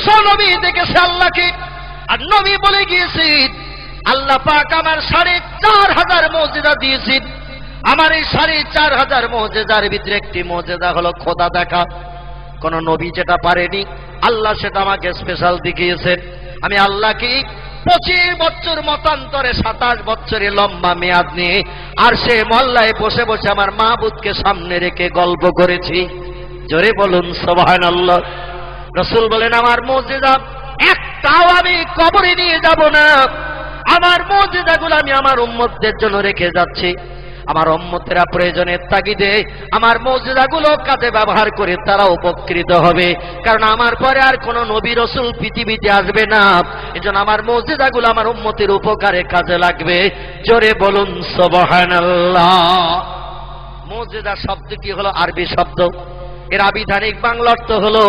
বিশ্ব নবী দেখেছে আল্লাহকে, আর নবী বলে গিয়েছেন আল্লাহ পাক আমার ৪৫০০ মুজিজা দিয়েছেন। আমার এই ৪৫০০ মুজিজার ভিতরে একটি মুজিজা হলো খোদা দেখা। কোন নবী যেটা পারেনি আল্লাহ সেটা আমাকে স্পেশাল দেখিয়েছেন। আমি আল্লাহকে 25 বছর মতান্তরে 27 বছরের লম্বা মেয়াদ নিয়ে আর সে মহল্লায় বসে বসে আমার মাহবুদকে সামনে রেখে গল্প করেছি। জোরে বলুন সুবহানাল্লাহ। রাসূল বলেন আমার মুজিজা একটাও আমি কবরে নিয়ে যাব না, আমার মুজিজাগুলো আমি আমার উম্মতদের জন্য রেখে যাচ্ছি। আমার উম্মতেরা প্রয়োজনের তাগিদে আমার মুজিজাগুলো কাজে ব্যবহার করে তারা উপকৃত হবে, কারণ আমার পরে আর কোন নবী রাসূল পৃথিবীতে আসবে না। এজন্য আমার মুজিজাগুলো আমার উম্মতের উপকারে কাজে লাগবে। জোরে বলুন সুবহানাল্লাহ। মুজিজা শব্দটি হলো আরবি শব্দ, এর আবিধানিক বাংলা অর্থ হলো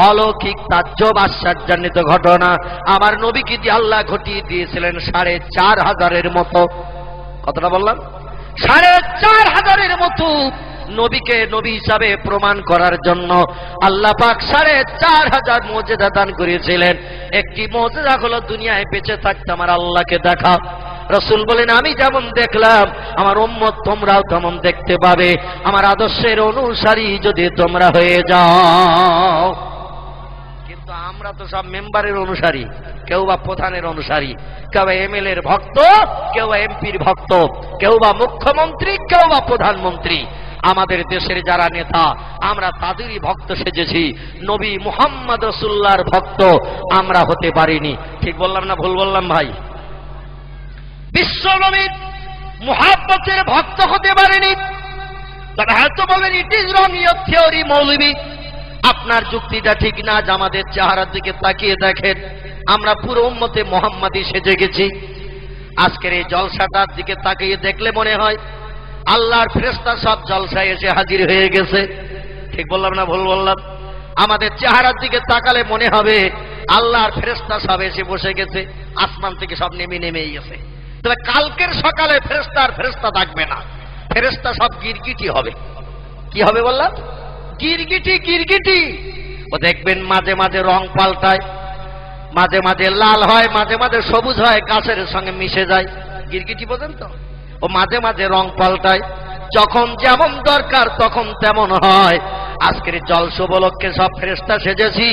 অলৌকিক তাজ্জব আশ্চর্যান্বিত ঘটনা। আমার নবীকে দিয়ে আল্লাহ ঘটিয়ে দিয়েছিলেন ৪৫০০ মতো। কতটা বললাম? ৪৫০০ মতো নবীকে নবী হিসাবে প্রমাণ করার জন্য আল্লাহ পাক ৪৫০০ মুজিজা দান করেছিলেন। একটি মুজিজা হলো দুনিয়ায় বেঁচে থাকতে আমার আল্লাহকে দেখা। রাসূল বলেন আমি যেমন দেখলাম আমার উম্মত তোমরাও তেমন দেখতে পাবে, আমার আদর্শের অনুসারী যদি তোমরা হয়ে যাও। কিন্তু আমরা তো সব মেম্বারের অনুসারী, কেউ বা প্রধানের অনুসারী, কেউ এমএলএ এর ভক্ত, কেউ এমপির ভক্ত, কেউ বা মুখ্যমন্ত্রী, কেউ বা প্রধানমন্ত্রী। আমাদের দেশের যারা নেতা আমরা তাদেরই ভক্ত সেজেছি, নবী মুহাম্মদ রাসূলুল্লাহর ভক্ত আমরা হতে পারিনি। ঠিক বললাম না ভুল বললাম ভাই? বিশ্ব নবীর মুহাব্বতের ভক্ত হতে পারেনি। তারা হয়তো বলেন it is wrong your theory মৌলবী, আপনার যুক্তিটা ঠিক না। আমাদের চেহারার দিকে তাকিয়ে দেখেন, আমরা পুরো উম্মতে মুহাম্মাদি সেজে গেছি। আজকের এই জলসাটার দিকে তাকিয়ে দেখলে মনে হয় আল্লাহর ফেরেশতা সব জলসায় এসে হাজির হয়ে গেছে। ঠিক বললাম না ভুল বললাম? আমাদের চেহারার দিকে তাকালে মনে হবে আল্লাহর ফেরেশতা সব এসে বসে গেছে, আসমান থেকে সব নেমেই গেছে। তবে কালকের সকালে ফেরেশতা থাকবে না, ফেরেশতা সব গিরগিটি হবে। কি হবে বললাম? গিরগিটি। ও দেখবেন মাঝে মাঝে রং পাল্টায়, মাঝে মাঝে লাল হয়, মাঝে মাঝে সবুজ হয়, গাছের সঙ্গে মিশে যায়। গিরগিটি বোঝেন তো? ও মাঝে মাঝে রং পাল্টায়, যখন যেমন দরকার তখন তেমন হয়। আজকের জলস উপলক্ষে সব ফেরেশতা সেজেছি,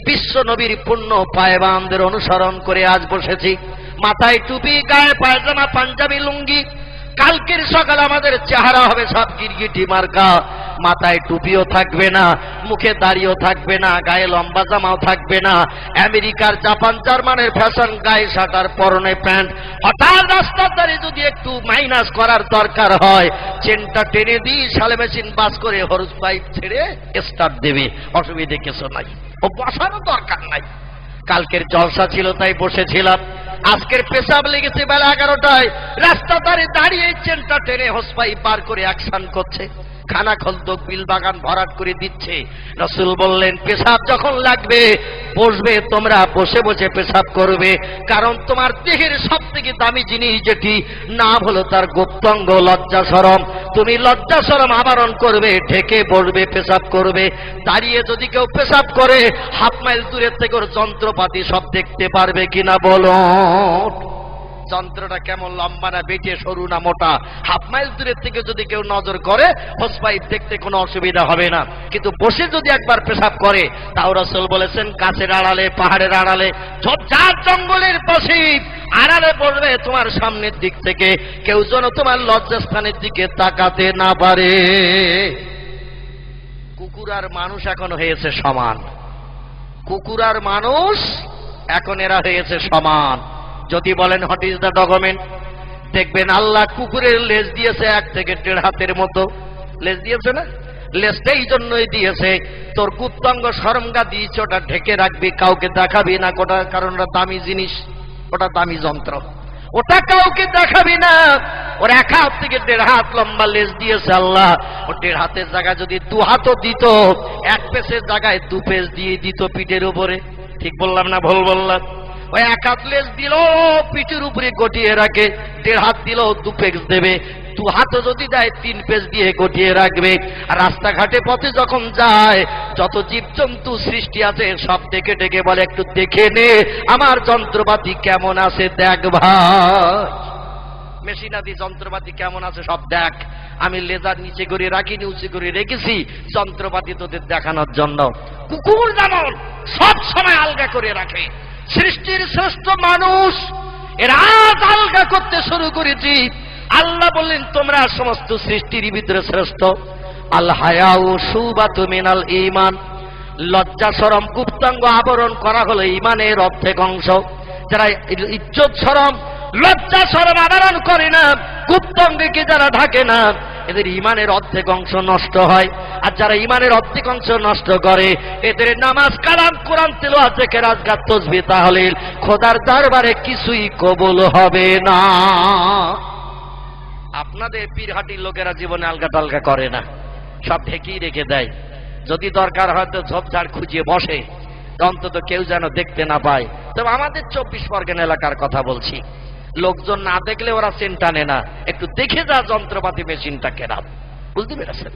বিশ্ব নবীর পূর্ণ পায়বানদের অনুসরণ করে আজ বসেছি। মাথায় টুপি, গায়ে পায়জামা, পাঞ্জাবি, লুঙ্গি। কালকের সকাল আমাদের চেহারা হবে সব গিরগিটি মার্কা। মাথায় টুপিও থাকবে না, মুখে দাড়িও থাকবে না, গায়ে লম্বা জামাও থাকবে না। আমেরিকার, জাপান, জার্মানের ফ্যাশন গায়ে শার্ট আর পরনে প্যান্ট। হঠাৎ রাস্তার ধারে যদি একটু মাইনাস করার দরকার হয়, চেনটা টেনে দিয়ে শালে মেশিন বাস করে হরুজ পাইপ ছেড়ে স্টার্ট দেবে, অসুবিধে কিছু নাই, ও বসারও দরকার নাই। কালকের জলসা ছিল তাই বসেছিলাম। আজকের পেশাব লেগেছে বেলা 11টায়, রাস্তা ধারে দাঁড়িয়ে চেনটা টেনে হোস পাইপ বার করে অ্যাকশন করছে। খানা খলদক বিল বাগান ভরাট করে দিচ্ছে। রাসূল বললেন পেশাব যখন লাগবে বসবে, তোমরা বসে বসে পেশাব করবে, কারণ তোমার দেহের সব থেকে দামি জিনিস যেটি নাম হলো তার গুপ্তাঙ্গ লজ্জা শরম। তুমি লজ্জা শরম আবরণ করবে, ঢেকে বসবে, পেশাব করবে। দাঁড়িয়ে যদি কেউ পেশাব করে হাফ মাইল দূরের থেকে ওর যন্ত্রপাতি সব দেখতে পারবে কিনা বলো? যন্ত্রটা কেমন, লম্বা না বেটে, সরু না মোটা, হাফ মাইল দূরের থেকে যদি কেউ নজর করে হোস পাইপ দেখতে কোনো অসুবিধা হবে না। কিন্তু বসে যদি একবার পেশাব করে, তাও রাসূল বলেছেন গাছের আড়ালে, পাহাড়ের আড়ালে, ঝোপঝাড় জঙ্গলের পাশে আড়ালে বসবে, তোমার সামনের দিক থেকে কেউ যেন তোমার লজ্জাস্থানের দিকে তাকাতে না পারে। কুকুর আর মানুষ এখন হয়েছে সমান, কুকুর আর মানুষ এখন এরা হয়েছে সমান। যদি বলেন হোয়াট ইজ দ্য ডকুমেন্ট, দেখবেন আল্লাহ কুকুরের লেজ দিয়েছে 1 থেকে 1.5 হাতের মতো লেজ দিয়েছে না? লেজটা এই জন্যই দিয়েছে তোর গুপ্তাঙ্গ সরমগা দিয়েছে, ওটা ঢেকে রাখবি, কাউকে দেখাবি না, কারণ ওটা দামি জিনিস, ওটা দামি যন্ত্র, ওটা কাউকে দেখাবি না। ওর 1 হাত থেকে 1.5 হাত লম্বা লেজ দিয়েছে আল্লাহ। ও 1.5 হাতের জায়গায় যদি 2 হাতও দিত, 1 পেসের জায়গায় 2 পেস দিয়ে দিত পিঠের উপরে। ঠিক বললাম না ভুল বললাম? ওই 1 হাত লেজ দিল পিঠের উপরে গটিয়ে রাখে, 1.5 হাত দিল 2 পেস দেবে। দু হাতও যদি দেয় 3 পেজ দিয়ে গটিয়ে রাখবে। আর রাস্তাঘাটে পথে যখন যায় যত জীবজন্তু সৃষ্টি আছে সব ডেকে ডেকে বলে, একটু দেখে নে আমার যন্ত্রপাতি কেমন আছে দেখ ভাই, মেশিনাদি যন্ত্রপাতি কেমন আছে সব দেখ। আমি লেজার নিচে করে রাখিনি, উঁচু করে রেখেছি যন্ত্রপাতি তোদের দেখানোর জন্য। কুকুর যেমন সব সময় আলগা করে রাখে, সৃষ্টির শ্রেষ্ঠ মানুষ এরা আজ আলগা করতে শুরু করেছি। আল্লাহ বললেন তোমরা সমস্ত সৃষ্টির ভিতরে শ্রেষ্ঠ। আল হায়াউ শুবাতু মিনাল ঈমান, লজ্জা শরম গুপ্তাঙ্গ আবরণ করা হলো ঈমানের অর্ধেক অংশ। যারা ইজ্জত শরম লজ্জা শরম আবরণ করে না, গুপ্তাঙ্গকে যারা ঢাকে না, এদের ঈমানের অর্ধেক অংশ নষ্ট হয়। আর যারা ঈমানের অর্ধেক অংশ নষ্ট করে এদের নামাজ কালাম কোরআন তিলাওয়াত জিকির আজকার তাসবিহ তাহলিল খোদার দরবারে কিছুই কবুল হবে না। আপনাদের পীরহাটির লোকেরা জীবনে আলগা টালগা করে না, সব ঢেকেই রেখে দেয়। যদি দরকার হয় তো ঝোপঝাড় খুঁজিয়ে বসে, অন্তত কেউ যেন দেখতে না পায়। তবে আমাদের 24 পরগনা এলাকার কথা বলছি, লোকজন না দেখলে ওরা চেন টানে না, একটু দেখে যা যন্ত্রপাতি মেশিনটা কেনা। বুঝতে পেরেছেন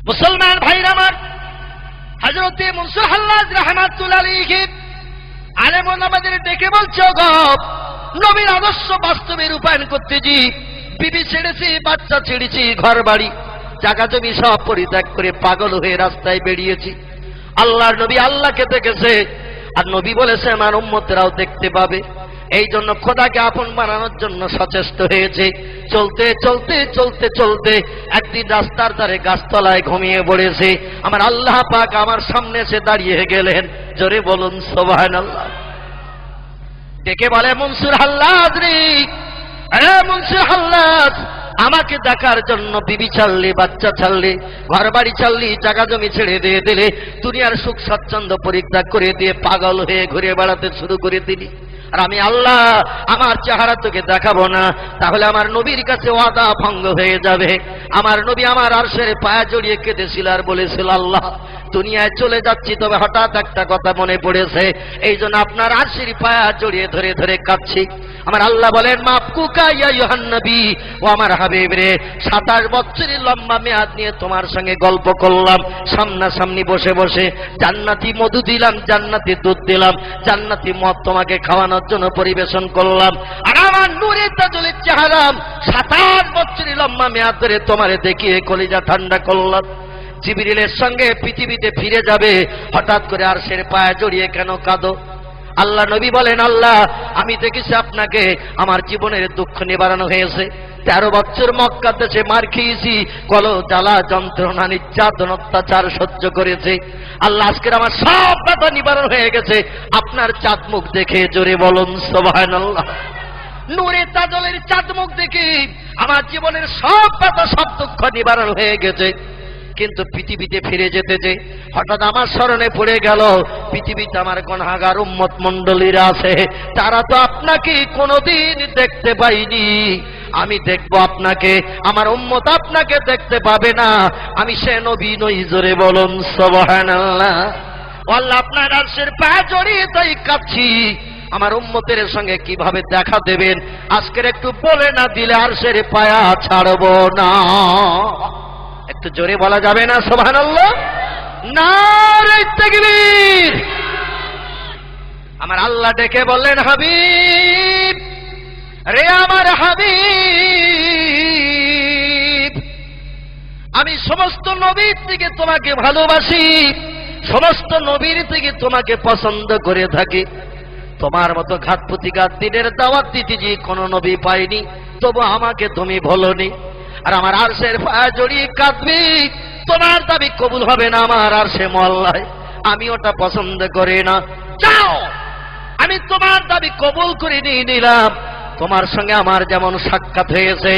মুসলমান ভাইরা আমার? হযরতে মনসুর হাল্লাজ রাহমাতুল্লাহ আলাইহি আলেম ওলামাদের ডেকে বলছে, গো নবীর আদর্শ বাস্তবে রূপায়ণ করতেছি, বিবি ছেড়েছি, বাচ্চা ছেড়েছি, ঘর বাড়ি জায়গা জমি সব পরিত্যাগ করে পাগল হয়ে রাস্তায় বেরিয়েছি। আল্লাহর নবী আল্লাহকে দেখেছে, আর নবী বলেছে আমার উম্মতেরাও দেখতে পাবে। এই জন্য খোদাকে আপন বানানোর জন্য সচেষ্ট হয়েছে। চলতে চলতে চলতে চলতে একদিন রাস্তার ধারে গাছতলায় ঘুমিয়ে পড়েছে। আমার আল্লাহ পাক আমার সামনে এসে দাঁড়িয়ে গেলেন। জোরে বলুন সুবহানাল্লাহ। ডেকে বলে, মনসুর হাল্লাজ রে, আরে মনসুর হাল্লাজ, আমাকে দেখার জন্য বিবি ছাড়লি, বাচ্চা ছাড়লি, ঘর বাড়ি ছাড়লি, জায়গা জমি ছেড়ে দিয়ে দিলে, দুনিয়ার সুখ স্বাচ্ছন্দ্য পরিত্যাগ করে দিয়ে পাগল হয়ে ঘুরে বেড়াতে শুরু করে দিলি। আর আমি আল্লাহ আমার চেহারা তোকে দেখাবো না, তাহলে আমার নবীর কাছে ওয়াদা ভঙ্গ হয়ে যাবে। আমার নবী আমার আরশের পায়ে জড়িয়ে কেঁদেছিল আর বলেছিল, আল্লাহ দুনিয়ায় চলে যাচ্ছি, তবে হঠাৎ একটা কথা মনে পড়েছে, এই জন্য আপনার আরশের পায়ে জড়িয়ে ধরে ধরে কাঁদছি। আমার আল্লাহ বলেন, মাফকুকা ইয়া ইউহান নবী, ও আমার হাবিব রে, 27 বছরের লম্বা মেয়াদ নিয়ে তোমার সঙ্গে গল্প করলাম, সামনাসামনি বসে বসে জান্নাতি মধু দিলাম, জান্নাতি দুধ দিলাম, জান্নাতি মদ তোমাকে খাওয়ানোর জন্য পরিবেশন করলাম। আর আমার নূরে তাজুলের চেহারা 27 বছরের লম্বা মেয়াদ ধরে তোমারে দেখিয়ে কলিজা ঠান্ডা করলাম। জিবরিলের সঙ্গে পৃথিবীতে ফিরে যাবে, হঠাৎ করে আরশের পায়ে জড়িয়ে কেন কাঁদো? আল্লাহ নবী বলেন, আল্লাহ আমি দেখেছি আপনাকে, আমার জীবনের দুঃখ নিবারণ হয়েছে। 13 বছর মক্কা দেশে মার খেয়েছি, কল জ্বালা যন্ত্রণা নির্যাতন অত্যাচার সহ্য করেছে। আল্লাহ আজকের আমার সব ব্যথা নিবারণ হয়ে গেছে আপনার চাঁদ মুখ দেখে। জোরে বলুন সুবহানাল্লাহ। নূরে তাজলের চাঁদ মুখ দেখে আমার জীবনের সব ব্যথা সব দুঃখ নিবারণ হয়ে গেছে। কিন্তু পৃথিবীতে ফিরে যেতে যে হঠাৎ আমার স্মরণে পড়ে গেল, পৃথিবীতে আমার গুনাহগার উম্মত মণ্ডলীরা আছে, তারা তো আপনাকে কোনোদিন দেখতে পাইনি। আমি দেখবো আপনাকে, আমার উম্মত আপনাকে দেখতে পাবে না। আমি সে নবী নই। জোরে বলুন সুবহানাল্লাহ। আল্লাহ আপনার আরশের পায়ে জড়িয়ে তাই কাঁদছি, আমার উম্মতের সঙ্গে কিভাবে দেখা দেবেন আজকের একটু বলে না দিলে আরশের পায়া ছাড়বো না। একটু জোরে বলা যাবে না সুবহানাল্লাহ? নারে তাকবীর। আমার আল্লাহ ডেকে বললেন, হাবিব রে, আমার হাবিব, আমি সমস্ত নবীর থেকে তোমাকে ভালোবাসি, সমস্ত নবীর থেকে তোমাকে পছন্দ করে থাকি। তোমার মতো ঘাত প্রতিঘাত দিনের দাওয়াত দিতে যে কোনো নবী পাইনি, তবু আমাকে তুমি ভুলোনি। আর আমার আরশের পায়ে জড়িয়ে কাঁদবি, তোমার দাবি কবুল হবে না আমার আরশে মহল্লায়, আমি ওটা পছন্দ করি না। যাও, আমি তোমার দাবি কবুল করে নিয়ে নিলাম। তোমার সঙ্গে আমার যেমন সাক্ষাৎ হয়েছে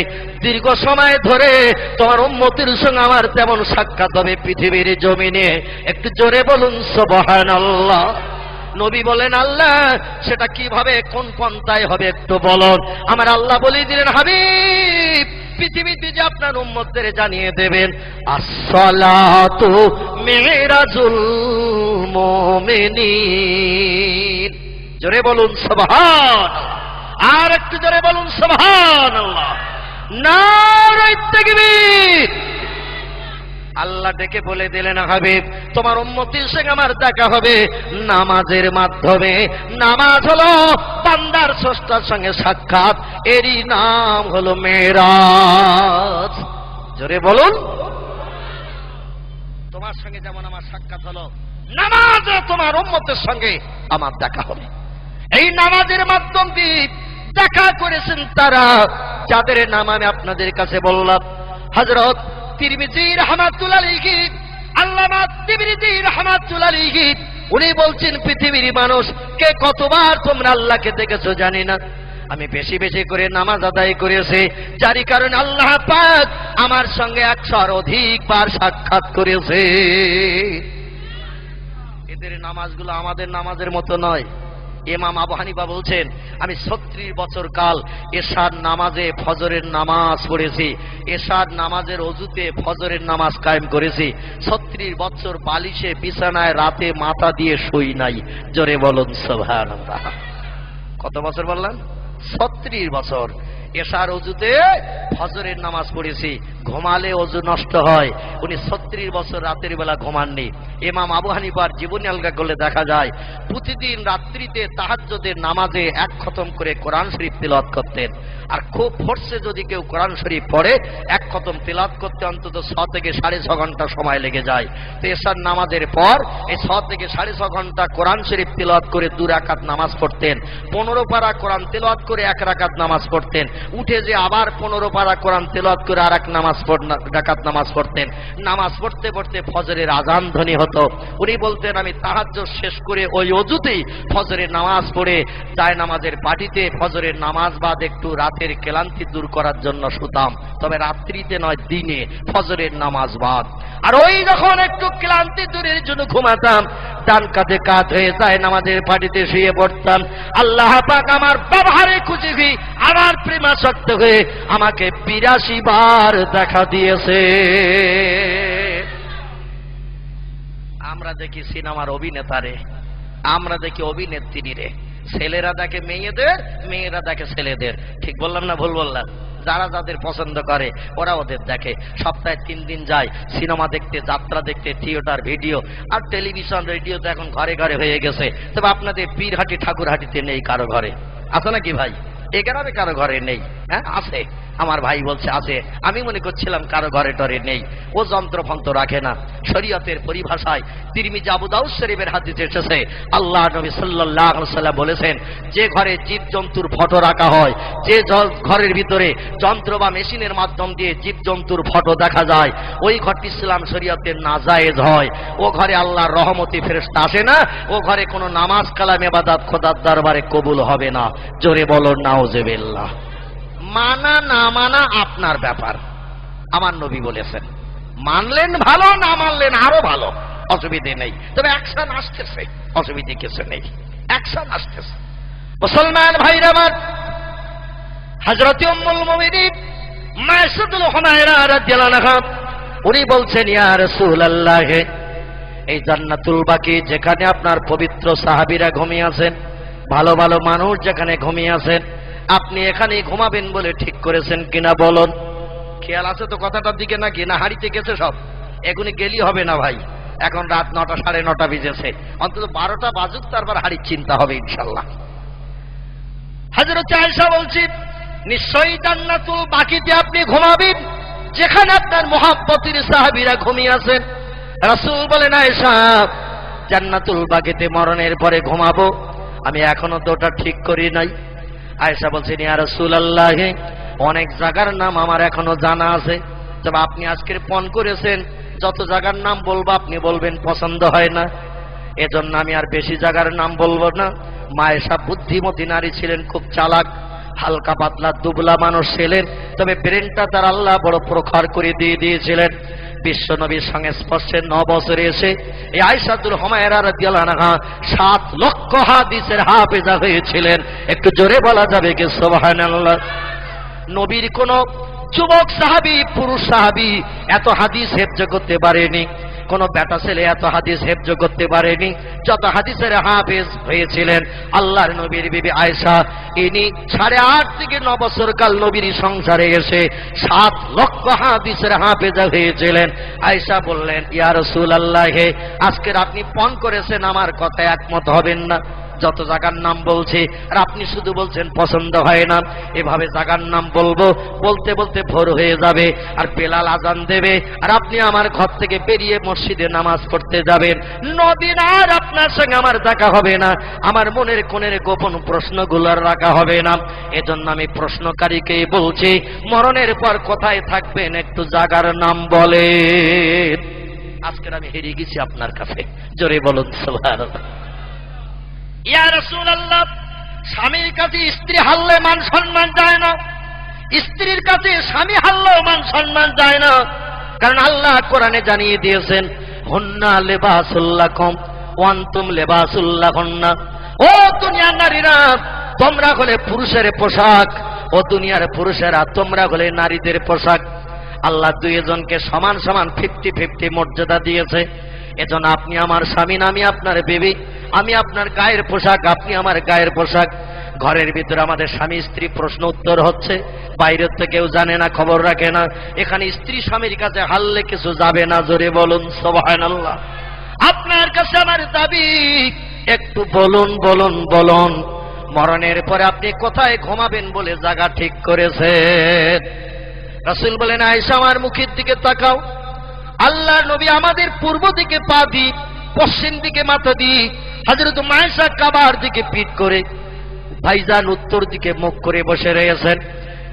দীর্ঘ সময় ধরে, তোমার উম্মতের সঙ্গে আমার তেমন সাক্ষাৎ হবে পৃথিবীর জমিনে। একটু জোরে বলুন সুবহানাল্লাহ। নবী বলেন, আল্লাহ সেটা কিভাবে কোন পন্থায় হবে একটু বলুন। আমার আল্লাহ বলে দিলেন, হাবিব পৃথিবীতে যে আপনার উম্মতদের জানিয়ে দেবেন, আসসালাতু মিরাজুল মুমিনিন। জোরে বলুন সুবহানাল্লাহ। আর একটু জোরে বলুন সুবহানাল্লাহ। নারে তাকবীর। আল্লাহ ডেকে বলে দিলেন, হাবিব তোমার উম্মতির সঙ্গে আমার দেখা হবে নামাজের মাধ্যমে। নামাজ হলো বান্দার স্রষ্টার সঙ্গে সাক্ষাৎ, এরই নাম হলো মেরাজ। জোরে বলুন। তোমার সঙ্গে যেমন আমার সাক্ষাৎ হলো, নামাজে তোমার উম্মতের সঙ্গে আমার দেখা হবে। এই নামাজের মাধ্যম দিয়ে দেখা করেছেন তারা যাদের নাম আমি আপনাদের কাছে বললাম। হযরত তিরমিজি রাহমাতুল্লাহ আলাইহি, আল্লামা তিরমিজি রাহমাতুল্লাহ আলাইহি উনি বলছেন, পৃথিবীর মানুষ কে কতবার তোমরা আল্লাহকে দেখেছো জানি না, আমি বেশি বেশি করে নামাজ আদায় করেছি, যারই কারণে আল্লাহ পাক আমার সঙ্গে 100-র অধিকবার সাক্ষাৎ করেছে। এদের নামাজগুলো আমাদের নামাজের মতো নয়। ইমাম আবু হানিফা বলছেন, আমি 36 বছর কাল এশার নামাজে ফজরের নামাজ পড়েছি, এশার নামাজের অজুতে ফজরের নামাজ কায়েম করেছি। 36 বছর বালিশে বিছানায় রাতে মাথা দিয়ে শুই নাই। জোরে বলুন সুবহানাল্লাহ। কত বছর বললাম? 36 বছর। এশার অজুতে ফজরের নামাজ পড়েছি, ঘুমালে অজু নষ্ট হয়। উনি 36 বছর রাতের বেলা ঘুমাননি। ইমাম আবু হানিফার জীবনী আলগা করলে দেখা যায় প্রতিদিন রাত্রিতে তাহাজ্জুদের নামাজে 1 খতম করে কোরআন শরীফ তিলাওয়াত করতেন। আর খুব ফোর্সে যদি কেউ কোরআন শরীফ পড়ে 1 খতম তিলাওয়াত করতে অন্তত 6 থেকে 6.5 ঘন্টা সময় লেগে যায়। তো এশার নামাজের পর এই 6 থেকে 6.5 ঘন্টা কোরআন শরীফ তিলাওয়াত করে 2 রাকাত নামাজ পড়তেন। 15 পারা কোরআন তিলাওয়াত করে 1 রাকাত নামাজ পড়তেন। উঠে যে আবার 15 পারা কোরআন তিলাওয়াত করে আর 1 রাকাত নামাজ পড়তেন। নামাজ পড়তে পড়তে ফজরের আজান ধ্বনি হতো। উনি বলতেন, আমি তাহাজ্জুদ শেষ করে ওই অজুতেই ফজরের নামাজ পড়ে যায় নামাজের পাটিতে ফজরের নামাজ বাদ একটু রাতের ক্লান্তি দূর করার জন্য শুতাম, তবে রাত্রিতে নয়, দিনে ফজরের নামাজ বাদ। আর ওই যখন একটু ক্লান্তি দূরের জন্য ঘুমাতাম, ডান কাঁধে কাঁধ হয়ে যায় নামাজের পাটিতে শুয়ে পড়তাম। আল্লাহ পাক আমার ব্যবহারে খুশি হয়ে আমার প্রেমাসক্ত হয়ে আমাকে 82 বার দেখা দিয়েছে। আমরা দেখি সিনেমার অভিনেতারে, আমরা দেখি অভিনেত্রী রে, ছেলেরা দেখে মেয়েদের, মেয়েরা দেখে ছেলেদের। ঠিক বললাম না ভুল বললাম? যারা যাদের পছন্দ করে ওরা ওদের দেখে। সপ্তাহে 3 দিন যায় সিনেমা দেখতে, যাত্রা দেখতে, থিয়েটার, ভিডিও। আর টেলিভিশন, রেডিও তো এখন ঘরে ঘরে হয়ে গেছে। তবে আপনাদের পীরহাটি ঠাকুরহাটিতে নেই কারো ঘরে, আছে নাকি ভাই? এ গ্রামে কারো ঘরে নেই? হ্যাঁ আছে, আমার ভাই বলছে আছে। আমি মনে করছিলাম কারো ঘরে টরে নেই। ও যন্ত্রফন্ত্র রাখে না। শরীয়তের পরিভাষায় তিরমিজি আবু দাউদ শরীফের হাদিসে এসেছে, আল্লাহ নবী সাল্লাল্লাহু আলাইহি ওয়াসাল্লাম বলেছেন, যে ঘরে জীবজন্তুর ফটো রাখা হয়, যে ঘরের ভিতরে যন্ত্র বা মেশিনের মাধ্যম দিয়ে জীবজন্তুর ফটো দেখা যায়, ওই ঘরটি ইসলাম শরীয়তের নাজায়েজ হয়। ও ঘরে আল্লাহর রহমতি ফেরেশতা আসে না। ও ঘরে কোনো নামাজ, কালাম, ইবাদত খোদার দরবারে কবুল হবে না। জোরে বলো নাউজুবিল্লাহ। মানা না মানা আপনার ব্যাপার। আমার নবী বলেছেন, মানলেন ভালো, না মানলেন আরো ভালো, অসুবিধে নেই। তবে অ্যাকশন আসতেছে, অসুবিধে কিছু নেই, অ্যাকশন আসতেছে। মুসলমান ভাইরা আমার, হযরত উম্মুল মুমিনিন মাইসাতুল হুমায়রা রাদিয়াল্লাহু আনহা উনি বলছেন, ইয়া রাসূলুল্লাহ, এই জান্নাতুল বাকি যেখানে আপনার পবিত্র সাহাবীরা ঘুমিয়ে আছেন, ভালো ভালো মানুষ যেখানে ঘুমিয়ে আছেন, আপনি এখানেই ঘুমাবেন বলে ঠিক করেছেন কিনা বলুন? খেয়াল আছে তো কথাটার দিকে নাকি? না হারিতে গেছে সব? এখনই গেলি হবে না ভাই, এখন রাত 9টা 9:30 বেজেছে। অন্তত 12টা বাজুক, তারপর হারির চিন্তা হবে ইনশাল্লাহ। হযরত আয়েশা বলছেন, নিশ্চয়ই জান্নাতুল বাকিতে আপনি ঘুমাবেন যেখানে আপনার মুহাব্বতের সাহাবীরা ঘুমিয়ে আছেন। রাসূল বলেন, আয়েশা, জান্নাতুল বাকিতে মরণের পরে ঘুমাবো, আমি এখনো তো ওটা ঠিক করি নাই। আয়েশা বলছেন, ইয়া রাসূলুল্লাহ, অনেক জায়গার নাম আমার এখনো জানা আছে, তবে আপনি আজকের পণ করেছেন যত জায়গার নাম বলবো আপনি বলবেন পছন্দ হয় না, এজন্য আমি আর বেশি জায়গার নাম বলবো না। মা আয়েশা বুদ্ধিমতী নারী ছিলেন, খুব চালাক, হালকা পাতলা দুবলা মানুষ ছিলেন, তবে ব্রেনটা তার আল্লাহ বড় প্রখর করে দিয়ে দিয়েছিলেন। বিশ্ব নবীর সংস্পর্শে 9 বছরে এসে এই আয়েশাতুল হুমায়রা রাদিয়াল্লাহু আনহা 7 লক্ষ হাদিসের হাফেজা হয়েছিলেন। একটু জোরে বলা যাবে কি সুবহানাল্লাহ? নবীর কোন যুবক সাহাবী, পুরুষ সাহাবী এত হাদিস হেফজ করতে পারেনি। কোন বেটা ছেলে এত হাদিস হেফজ করতে পারেনি যত হাদিসের হাফেজ হয়েছিলেন আল্লাহর নবীর বিবি আয়েশা। ইনি 8.5 থেকে 9 বছর কাল নবীর সংসারে এসে 7 লক্ষ হাদিসের হাফেজা হয়েছিলেন। আয়েশা বললেন, ইয়া রাসূলুল্লাহ, আজকের আপনি পণ করেছেন, আমার কথায় একমত হবেন না। যত জায়গার নাম বলছি আর আপনি শুধু বলছেন পছন্দ হয় না। এভাবে জায়গার নাম বলবো, বলতে বলতে ভোর হয়ে যাবে আর বেলাল আজান দেবে আর আপনি আমার ঘর থেকে বেরিয়ে মসজিদে নামাজ পড়তে যাবেন। নবীন আর আপনার সঙ্গে আমার দেখা হবে না, আমার মনের কোণের গোপন প্রশ্নগুলো রাখা হবে না। এজন্য আমি প্রশ্নকারীকে বলছি, মরণের পর কোথায় থাকবেন একটু জায়গার নাম বলেন। আজকের আমি হেরে গেছি আপনার কাছে, জোরে বলুন সুবহানাল্লাহ। ইয়া রাসূলুল্লাহ, স্বামীর কাছে স্ত্রী হারলে মান সম্মান যায় না, স্ত্রীর কাছে স্বামী হারলেও মান সম্মান যায় না। কারণ আল্লাহ কোরআনে জানিয়ে দিয়েছেন, হুন্না লিবাসুল লাকুম ওয়া আনতুম লিবাসুল লাহুন্না। ও দুনিয়ার নারীরা, তোমরা হলে পুরুষের পোশাক, ও দুনিয়ার পুরুষেরা তোমরা হলে নারীদের পোশাক। আল্লাহ দুইজনকে সমান সমান 50-50 মর্যাদা দিয়েছে। এজন্য আপনি আমার স্বামী না, আমি আপনার বিবি, আমি আপনার গায়ের পোশাক, আপনি আমার গায়ের পোশাক। ঘরের ভিতরে আমাদের স্বামী স্ত্রী প্রশ্ন উত্তর হচ্ছে, বাইরের তো কেউ জানে না, খবর রাখে না। এখানে স্ত্রী স্বামীর কাছে হারলে কিছু যাবে না, জোরে বলুন সুবহানাল্লাহ। আপনার কাছে আমার দাবি, একটু বলুন বলুন বলুন, মরণের পরে আপনি কোথায় ঘুমাবেন বলে জায়গা ঠিক করেছেন? রাসূল বলেন, আয়েশা আমার মুখের দিকে তাকাও। আল্লাহর নবী আমাদের পূর্ব দিকে পা দিই, পশ্চিম দিকে মাথা দিই, হযরত আয়েশা কাবার দিকে পিঠ করে, ভাইজান উত্তর দিকে মুখ করে বসে রয়েছেন।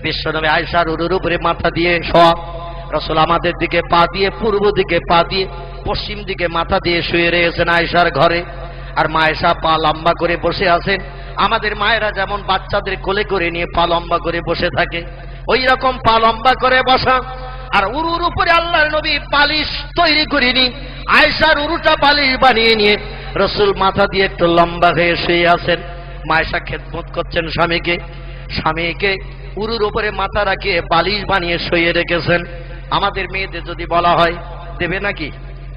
বিশ্বনবী আয়েশার উরুর উপরে মাথা দিয়ে শোয়া, রাসূল আমাদের দিকে পা দিয়ে, পূর্ব দিকে পা দিয়ে, পশ্চিম দিকে মাথা দিয়ে শুয়ে রয়েছেন আয়েশার ঘরে। আর মা আয়েশা পা লম্বা করে বসে আছেন। আমাদের মায়েরা যেমন বাচ্চাদের কোলে করে নিয়ে পা লম্বা করে বসে থাকে, ওই রকম পা লম্বা করে বসা। আর উরুর উপরে আল্লাহর নবী পালিশ তৈরি করিনি, আয়েশার উরুটা পালিশ বানিয়ে নিয়ে রাসূল মাথা দিয়ে একটু লম্বা হয়ে শুয়ে আছেন। মা আয়েশা খেদমত করছেন স্বামীকে, স্বামীকে উরুর উপরে মাথা রাখিয়ে বালিশ বানিয়ে শুয়ে রেখেছেন। আমাদের মেয়েদের যদি বলা হয় দেবে নাকি,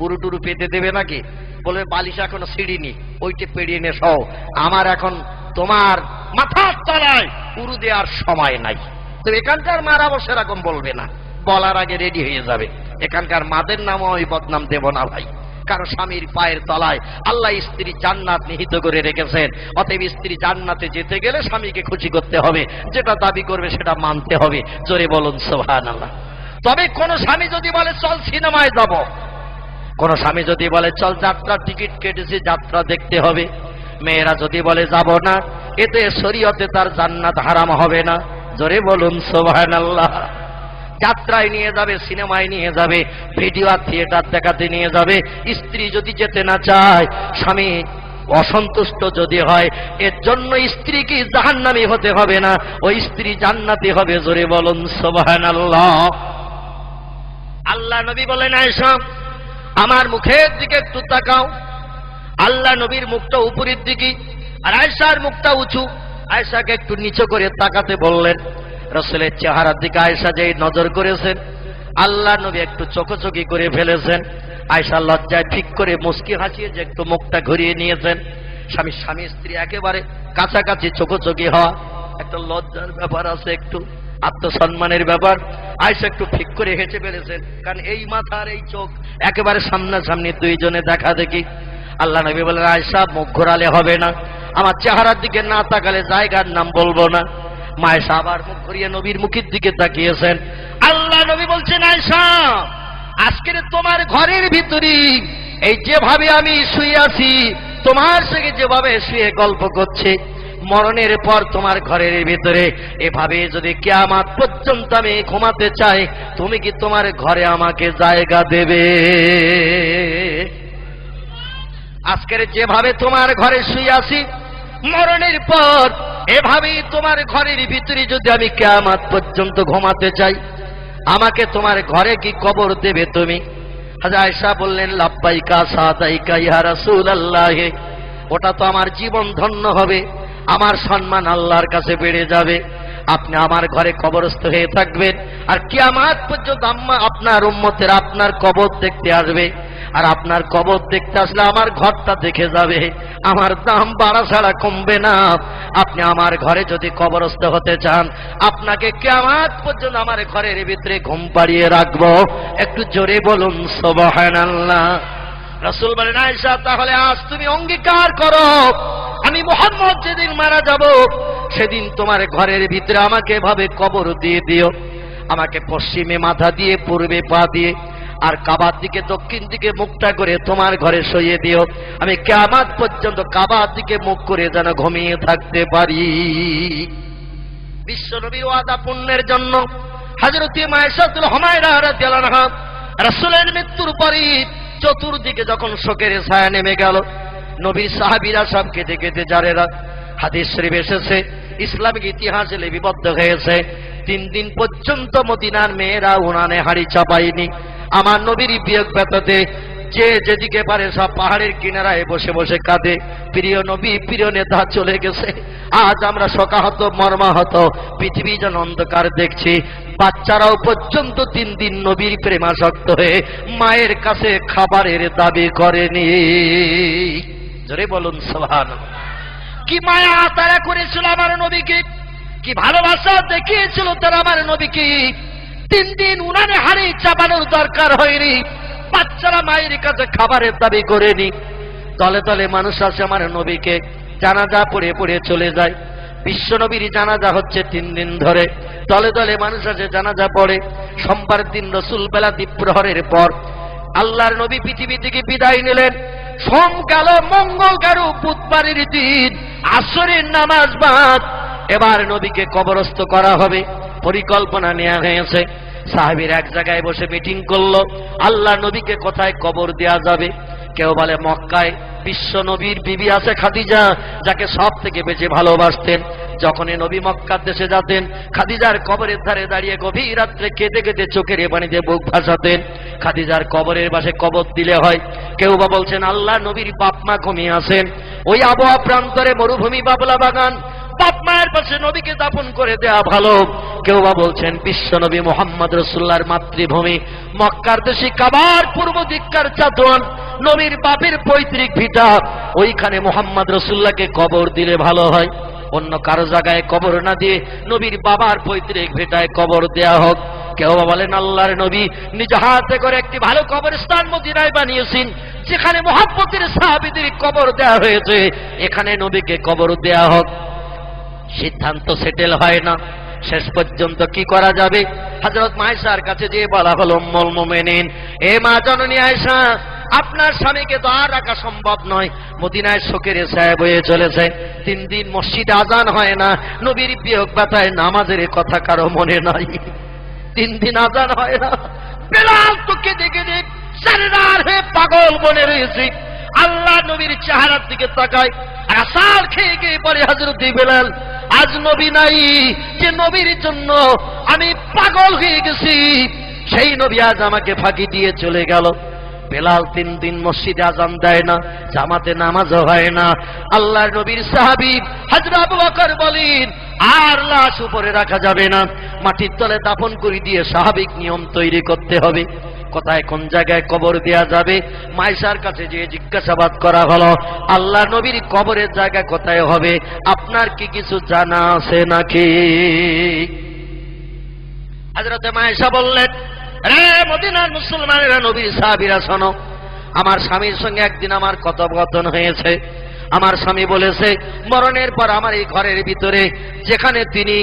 উরু টুরু পেতে দেবে নাকি, বলে বালিশ এখনো ছিড়িনি, ওইটা পেড়িয়ে নে সহ, আমার এখন তোমার মাথার তলায় উরু দেওয়ার সময় নাই। তো এখানকার মারা বসে এরকম বলবে না, বলার আগে রেডি হয়ে যাবে। এখানকার মাদের নামও ওই বদনাম দেব না ভাই, কারণ স্বামীর পায়ের তলায় আল্লাহ স্ত্রী জান্নাত নিহিত করে রেখেছেন। অতএব স্ত্রী জান্নাতে যেতে গেলে স্বামীকে খুশি করতে হবে, যেটা দাবি করবে সেটা মানতে হবে, জোরে বলুন সুবহানাল্লাহ। তবে কোন স্বামী যদি বলে চল সিনেমায় যাব, কোন স্বামী যদি বলে চল যাত্রার টিকিট কেটেছি যাত্রা দেখতে হবে, মেয়েরা যদি বলে যাব না, এতে শরীয়তে তার জান্নাত হারাম হবে না, জোরে বলুন সুবহানাল্লাহ। যাত্রায় নিয়ে যাবে, সিনেমায় নিয়ে যাবে, ভিডিও আর থিয়েটার দেখাতে নিয়ে যাবে। স্ত্রী যদি যেতে না চায়, স্বামী অসন্তুষ্ট যদি হয়, এর জন্য স্ত্রী কি জাহান্নামী হতে হবে না, ওই স্ত্রী জান্নাতি হবে, জোরে বলুন সুবহানাল্লাহ। আল্লাহ নবী বলেন, আয়েশা আমার মুখের দিকে একটু তাকাও। আল্লাহ নবীর মুখটা উপরের দিকে আর আয়েশার মুখটা উঁচু। আয়েশাকে একটু নিচু করে তাকাতে বললেন। রাসূলের চেহারার দিকে আয়েশা যেই নজর করেছেন, আল্লাহ নবী একটু চোখচোখি করে ফেলেছেন। আয়েশা লজ্জায় ঠিক করে মুস্কি হাসিয়ে যে একটু মুখটা ঘুরিয়ে নিয়েছেন। স্বামী স্ত্রী একেবারে কাছাকাছি চোখচোখি হওয়া একটা লজ্জার ব্যাপার আছে, একটু আত্মসম্মানের ব্যাপার। আয়েশা একটু ঠিক করে হেসে ফেলেছেন, কারণ এই মাথার এই চোখ একেবারে সামনাসামনি দুইজনে দেখা দেখি। আল্লাহ নবী বলেন, আয়েশা মুখ ঘোরালে হবে না, আমার চেহারার দিকে না তাকালে জায়গার নাম বলবো না। মা আয়েশা আবার মুখ ঘুরিয়ে নবীর মুখের দিকে তাকিয়েছেন। আল্লাহ নবী বলছেন, আয়েশা আজকের তোমার ঘরের ভিতরে এই যেভাবে আমি শুয়ে আছি, তোমার সঙ্গে যেভাবে শুয়ে গল্প করছে, মরণের পর তোমার ঘরের ভিতরে এভাবে যদি কিয়ামত পর্যন্ত আমি ঘুমাতে চাই, তুমি কি তোমার ঘরে আমাকে জায়গা দেবে? আজকের যেভাবে তোমার ঘরে শুয়ে আছি, মরণের পর এভাবেই তোমার ঘরের ভিতরে যদি আমি কিয়ামত পর্যন্ত ঘুমাতে চাই, আমাকে তোমার ঘরে কি কবর দেবে তুমি? হযরত আয়েশা বললেন, লাব্বাইকা সাদাইকা ইয়া রাসূলুল্লাহ, ওটা তো আমার জীবন ধন্য হবে, আমার সম্মান আল্লাহর কাছে বেড়ে যাবে। আপনি আমার ঘরে কবরস্থ হয়ে থাকবেন, আর কিয়ামত পর্যন্ত আপনার উম্মতের আপনার কবর দেখতে আসবে। আর আপনার কবর দেখতে আসলে আমার ঘরটা দেখে যাবে, আমার দাম বাড়া ছাড়া কমবে না। আপনি আমার ঘরে যদি কবরস্থ হতে চান, আপনাকে কিয়ামত পর্যন্ত আমার ঘরের ভিতরে ঘুম পাড়িয়ে রাখবো। একটু জোরে বলুন সুবহানাল্লাহ। রাসূল বলেন, আয়েশা তাহলে আজ তুমি অঙ্গীকার করো, আমি মুহাম্মদ যেদিন মারা যাব সেদিন তোমার ঘরের ভিতরে আমাকে এভাবে কবর দিয়ে দিও। আমাকে পশ্চিমে মাথা দিয়ে, পূর্বে পা দিয়ে, আর কাবার দিকে দক্ষিণ দিকে মুখটা করে তোমার ঘরে শুইয়ে দিও। আমি কিয়ামত পর্যন্ত কাবার দিকে মুখ করে যেন ঘুমিয়ে থাকতে পারি। বিশ্বনবীর ওয়াদা পূর্ণের জন্য হযরত মায়েশাতুল হুমায়রা রাদিয়াল্লাহু আনহা রাসূলের মৃত্যুর পরই চতুর্দিকে যখন শোকের ছায়া নেমে গেল, নবীর সাহাবীরা সব কেঁদে কেঁদে জারেরা। হাদিস শরীফ এসেছে, ইসলামিক ইতিহাসে লিপিবদ্ধ হয়েছে, 3 দিন পর্যন্ত মদিনার মেয়েরা উনানে হাড়ি চাপায়নি। আমার নবীর বিয়োগ ব্যথাতে যে যেদিকে পারে সব পাহাড়ের কিনারায় বসে বসে কাঁদে। প্রিয় নবী, প্রিয় নেতা চলে গেছে। আজ আমরা শোকাহত, মর্মাহত, পৃথিবী যেন অন্ধকার দেখছি। বাচ্চারাও পর্যন্ত 3 দিন নবীর প্রেমাসক্ত হয়ে মায়ের কাছে খাবারের দাবি করেনি। জোরে বলুন সুবহানাল্লাহ। কি মায়া তারা করেছিল আমার নবীকে, কি ভালোবাসা দেখিয়েছিল তারা আমার নবীকে। 3 দিন উনানে হাড়ি চাপানোর দরকার হয়নি, বাচ্চারা মায়ের কাছে খাবারের দাবি করেনি। তলে তলে মানুষ আসে আমার নবীকে জানাজা পড়ে পড়ে চলে যায়। বিশ্ব নবীর জানাজা হচ্ছে 3 দিন ধরে, তলে তলে মানুষ আসে জানাজা পড়ে। সোমবার দিন রসুল বেলা দ্বীপ্রহরের পর আল্লাহর নবী পৃথিবী থেকে বিদায় নিলেন। সোম গেল, মঙ্গল গেল, বুধবারের দিন আসরের নামাজ বাদ এবার নবীকে কবরস্থ করা হবে, পরিকল্পনা নেওয়া হয়েছে। সাহাবীর এক জায়গায় বসে মিটিং করলো, আল্লাহ নবীকে কোথায় কবর দেয়া যাবে। কেউ বলে মক্কায়, বিশ্ব নবীর বিবি আছে খাদিজা, যাকে সব থেকে বেশি ভালোবাসতেন। যখনই নবী মক্কার দেশে যেতেন, খাদিজার কবরের ধারে দাঁড়িয়ে গভীর রাত্রে কেঁদে কেঁদে চোখের পানিতে বুক ভাসাতেন। খাদিজার কবরের পাশে কবর দিলে হয়। কেউ বা বলছেন আল্লাহ নবীর বাপ মা ঘুমিয়ে আছেন ওই আবহাওয়া প্রান্তরে, মরুভূমি, বাবলা বাগান, বাপ মায়ের পাশে নবীকে দাফন করে দেয়া ভালো। কেউ বা বলছেন বিশ্ব নবী মুহাম্মদ রাসূলুল্লাহর মাতৃভূমি মক্কার দেশে কাবার পূর্ব দিককার চাতওয়ান নবীর বাপের পৈতৃক ভিটা, ওইখানে মুহাম্মদ রাসূলুল্লাহকে কবর দিলে ভালো হয়। অন্য কারো জায়গায় কবর না দিয়ে নবীর বাবার পৈতৃক ভিটায় কবর দেয়া হোক। কেউ বলেন আল্লাহর নবী নিজ হাতে করে একটি ভালো কবরস্থান মদিনায় বানিয়েছেন, যেখানে মুহাম্মদের সাহাবীদের কবর দেয়া হয়েছে, এখানে নবীকে কবর দেয়া হোক। সিদ্ধান্ত সেটেল হয় না। শেষ পর্যন্ত কি করা যাবে? হযরত আয়েশার কাছে যেয়ে বলা হলো, উম্মুল মুমিনিন, এ মা জননী আয়েশা, আপনার স্বামীকে তো আর রাখা সম্ভব নয়। মদিনায় শোকের ছায়া বয়ে চলেছে, 3 দিন মসজিদে আজান হয় না, নবীর বিয়োগ ব্যথায় নামাজের কথা কারো মনে নাই। 3 দিন আজান হয় না, বেলাল তো কেঁদে কেঁদে সারেদার হয়ে পাগল বনে রয়েছে। আল্লাহ নবীর চেহারার দিকে তাকায়, আর আসার খেয়ে গিয়ে পরে হযরত বেলাল, আজ নবী নাই, যে নবীর জন্য আমি পাগল হয়ে গেছি, সেই নবী আজ আমাকে ফাঁকি দিয়ে চলে গেল। বেলাল 3 দিন মসজিদে আজান দেয় না, জামাতে নামাজও হয় না। আল্লাহর নবীর সাহাবী হযরত আবু বকর বলেন, আর লাশ উপরে রাখা যাবে না, মাটির তলে দাফন করে দিয়ে স্বাভাবিক নিয়ম তৈরি করতে হবে। কোথায় কোন জায়গায় কবর দেয়া যাবে? মায়েশার কাছে যে জিজ্ঞাসাবাদ করা হলো, আল্লাহ নবীর কবরের জায়গা কোথায় হবে, আপনার কি কিছু জানা আছে নাকি? হযরত মায়েশা বললেন, রে মদিনার মুসলমানেরা, নবীর সাহাবীরা, শোনো, আমার স্বামীর সঙ্গে একদিন আমার কথোপকথন হয়েছে। আমার স্বামী বলেছে মরণের পর আমার এই ঘরের ভিতরে, যেখানে তিনি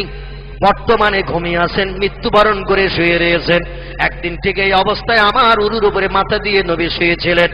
বর্তমানে ঘুমিয়ে আছেন, মৃত্যুবরণ করে শুয়ে রয়েছেন, একদিন ঠিক এই অবস্থায় আমার উরুর উপরে মাথা দিয়ে নবী শুয়েছিলেন।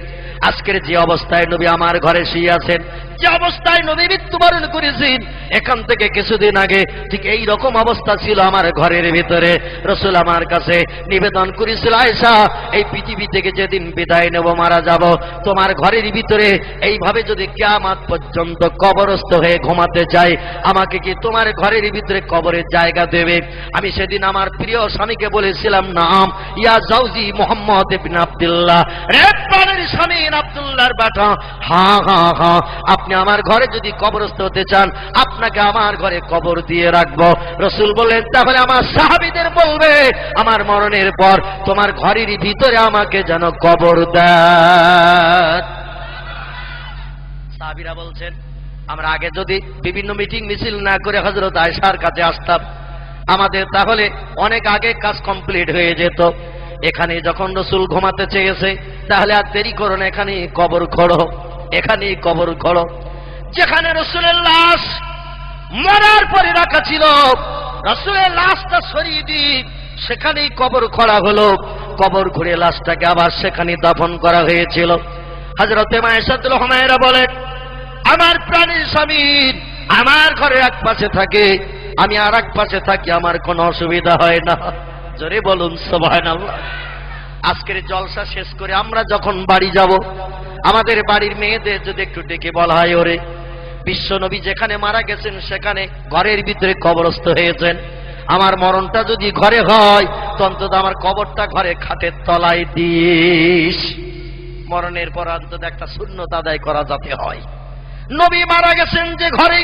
আজকের যে অবস্থায় নবী আমার ঘরে শুয়ে আছেন, যে অবস্থায় নবী মৃত্যুবরণ করেছেন, এখান থেকে কিছুদিন আগে ঠিক এই রকম অবস্থা ছিল আমার ঘরের ভিতরে। রাসূল আমার কাছে নিবেদন করেছিল, আয়েশা, এই পৃথিবী থেকে যেদিন বিদায় নেব, মারা যাব, তোমার ঘরের ভিতরে এইভাবে যদি কিয়ামত পর্যন্ত কবরস্থ হয়ে ঘুমাতে যাই, আমাকে কি তোমার ঘরের ভিতরে কবরের জায়গা দেবে? আমি সেদিন আমার প্রিয় স্বামীকে বলেছিলাম, নাম ইয়া জাওজি মুহাম্মদ ইবনে আব্দুল্লাহ, রে প্রাণের স্বামী আব্দুল্লাহর বাটা, হ্যাঁ হ্যাঁ হ্যাঁ, আপনি আমার ঘরে যদি কবরস্থ হতে চান, আপনি আপনাকে আমার ঘরে কবর দিয়ে রাখবো। রাসূল বললেন, তাহলে আমার সাহাবীদের বলবে আমার মরণের পর তোমার ঘরের ভিতরে আমাকে যেন কবর দেয়। সাহাবীরা বলছেন, আমরা আগে যদি বিভিন্ন মিটিং মিছিল না করে হযরত আয়েশার কাছে আসতাম, আমাদের তাহলে অনেক আগে কাজ কমপ্লিট হয়ে যেত। এখানে যখন রাসূল ঘুমাতে চেয়েছে, তাহলে আর দেরি করো না, এখানেই কবর খোঁড়ো, এখানেই কবর খোঁড়ো। যেখানে রাসূলের লাশ মরার পরে রাখা ছিল, রাসূলের লাশটা সরিয়ে দিয়ে সেখানেই কবর খোঁড়া হলো। কবর খুঁড়ে লাশটাকে আবার সেখানে দাফন করা হয়েছিল। হযরতে মায়েশাতুল হুমায়রা বলেন, আমার প্রাণের স্বামী আমার ঘরে এক পাশে থাকে, আমি আর এক পাশে থাকি, আমার কোনো অসুবিধা হয় না। জোরে বলুন সুবহানাল্লাহ। আজকের জলসা শেষ করে আমরা যখন বাড়ি যাব, আমাদের বাড়ির মেয়েদের যদি একটু ডেকে বলা হয়, ওরে বিশ্বনবী যেখানে মারা গেছেন সেখানে ঘরের ভিতরে কবরস্থ হয়েছেন, আমার মরণটা যদি ঘরে হয় তো অন্তত আমার কবরটা ঘরে খাটের তলায় দিস। মরণের পর অন্তত একটা সুন্নত আদায় করা যাতে হয়। নবী মারা গেছেন যে ঘরে,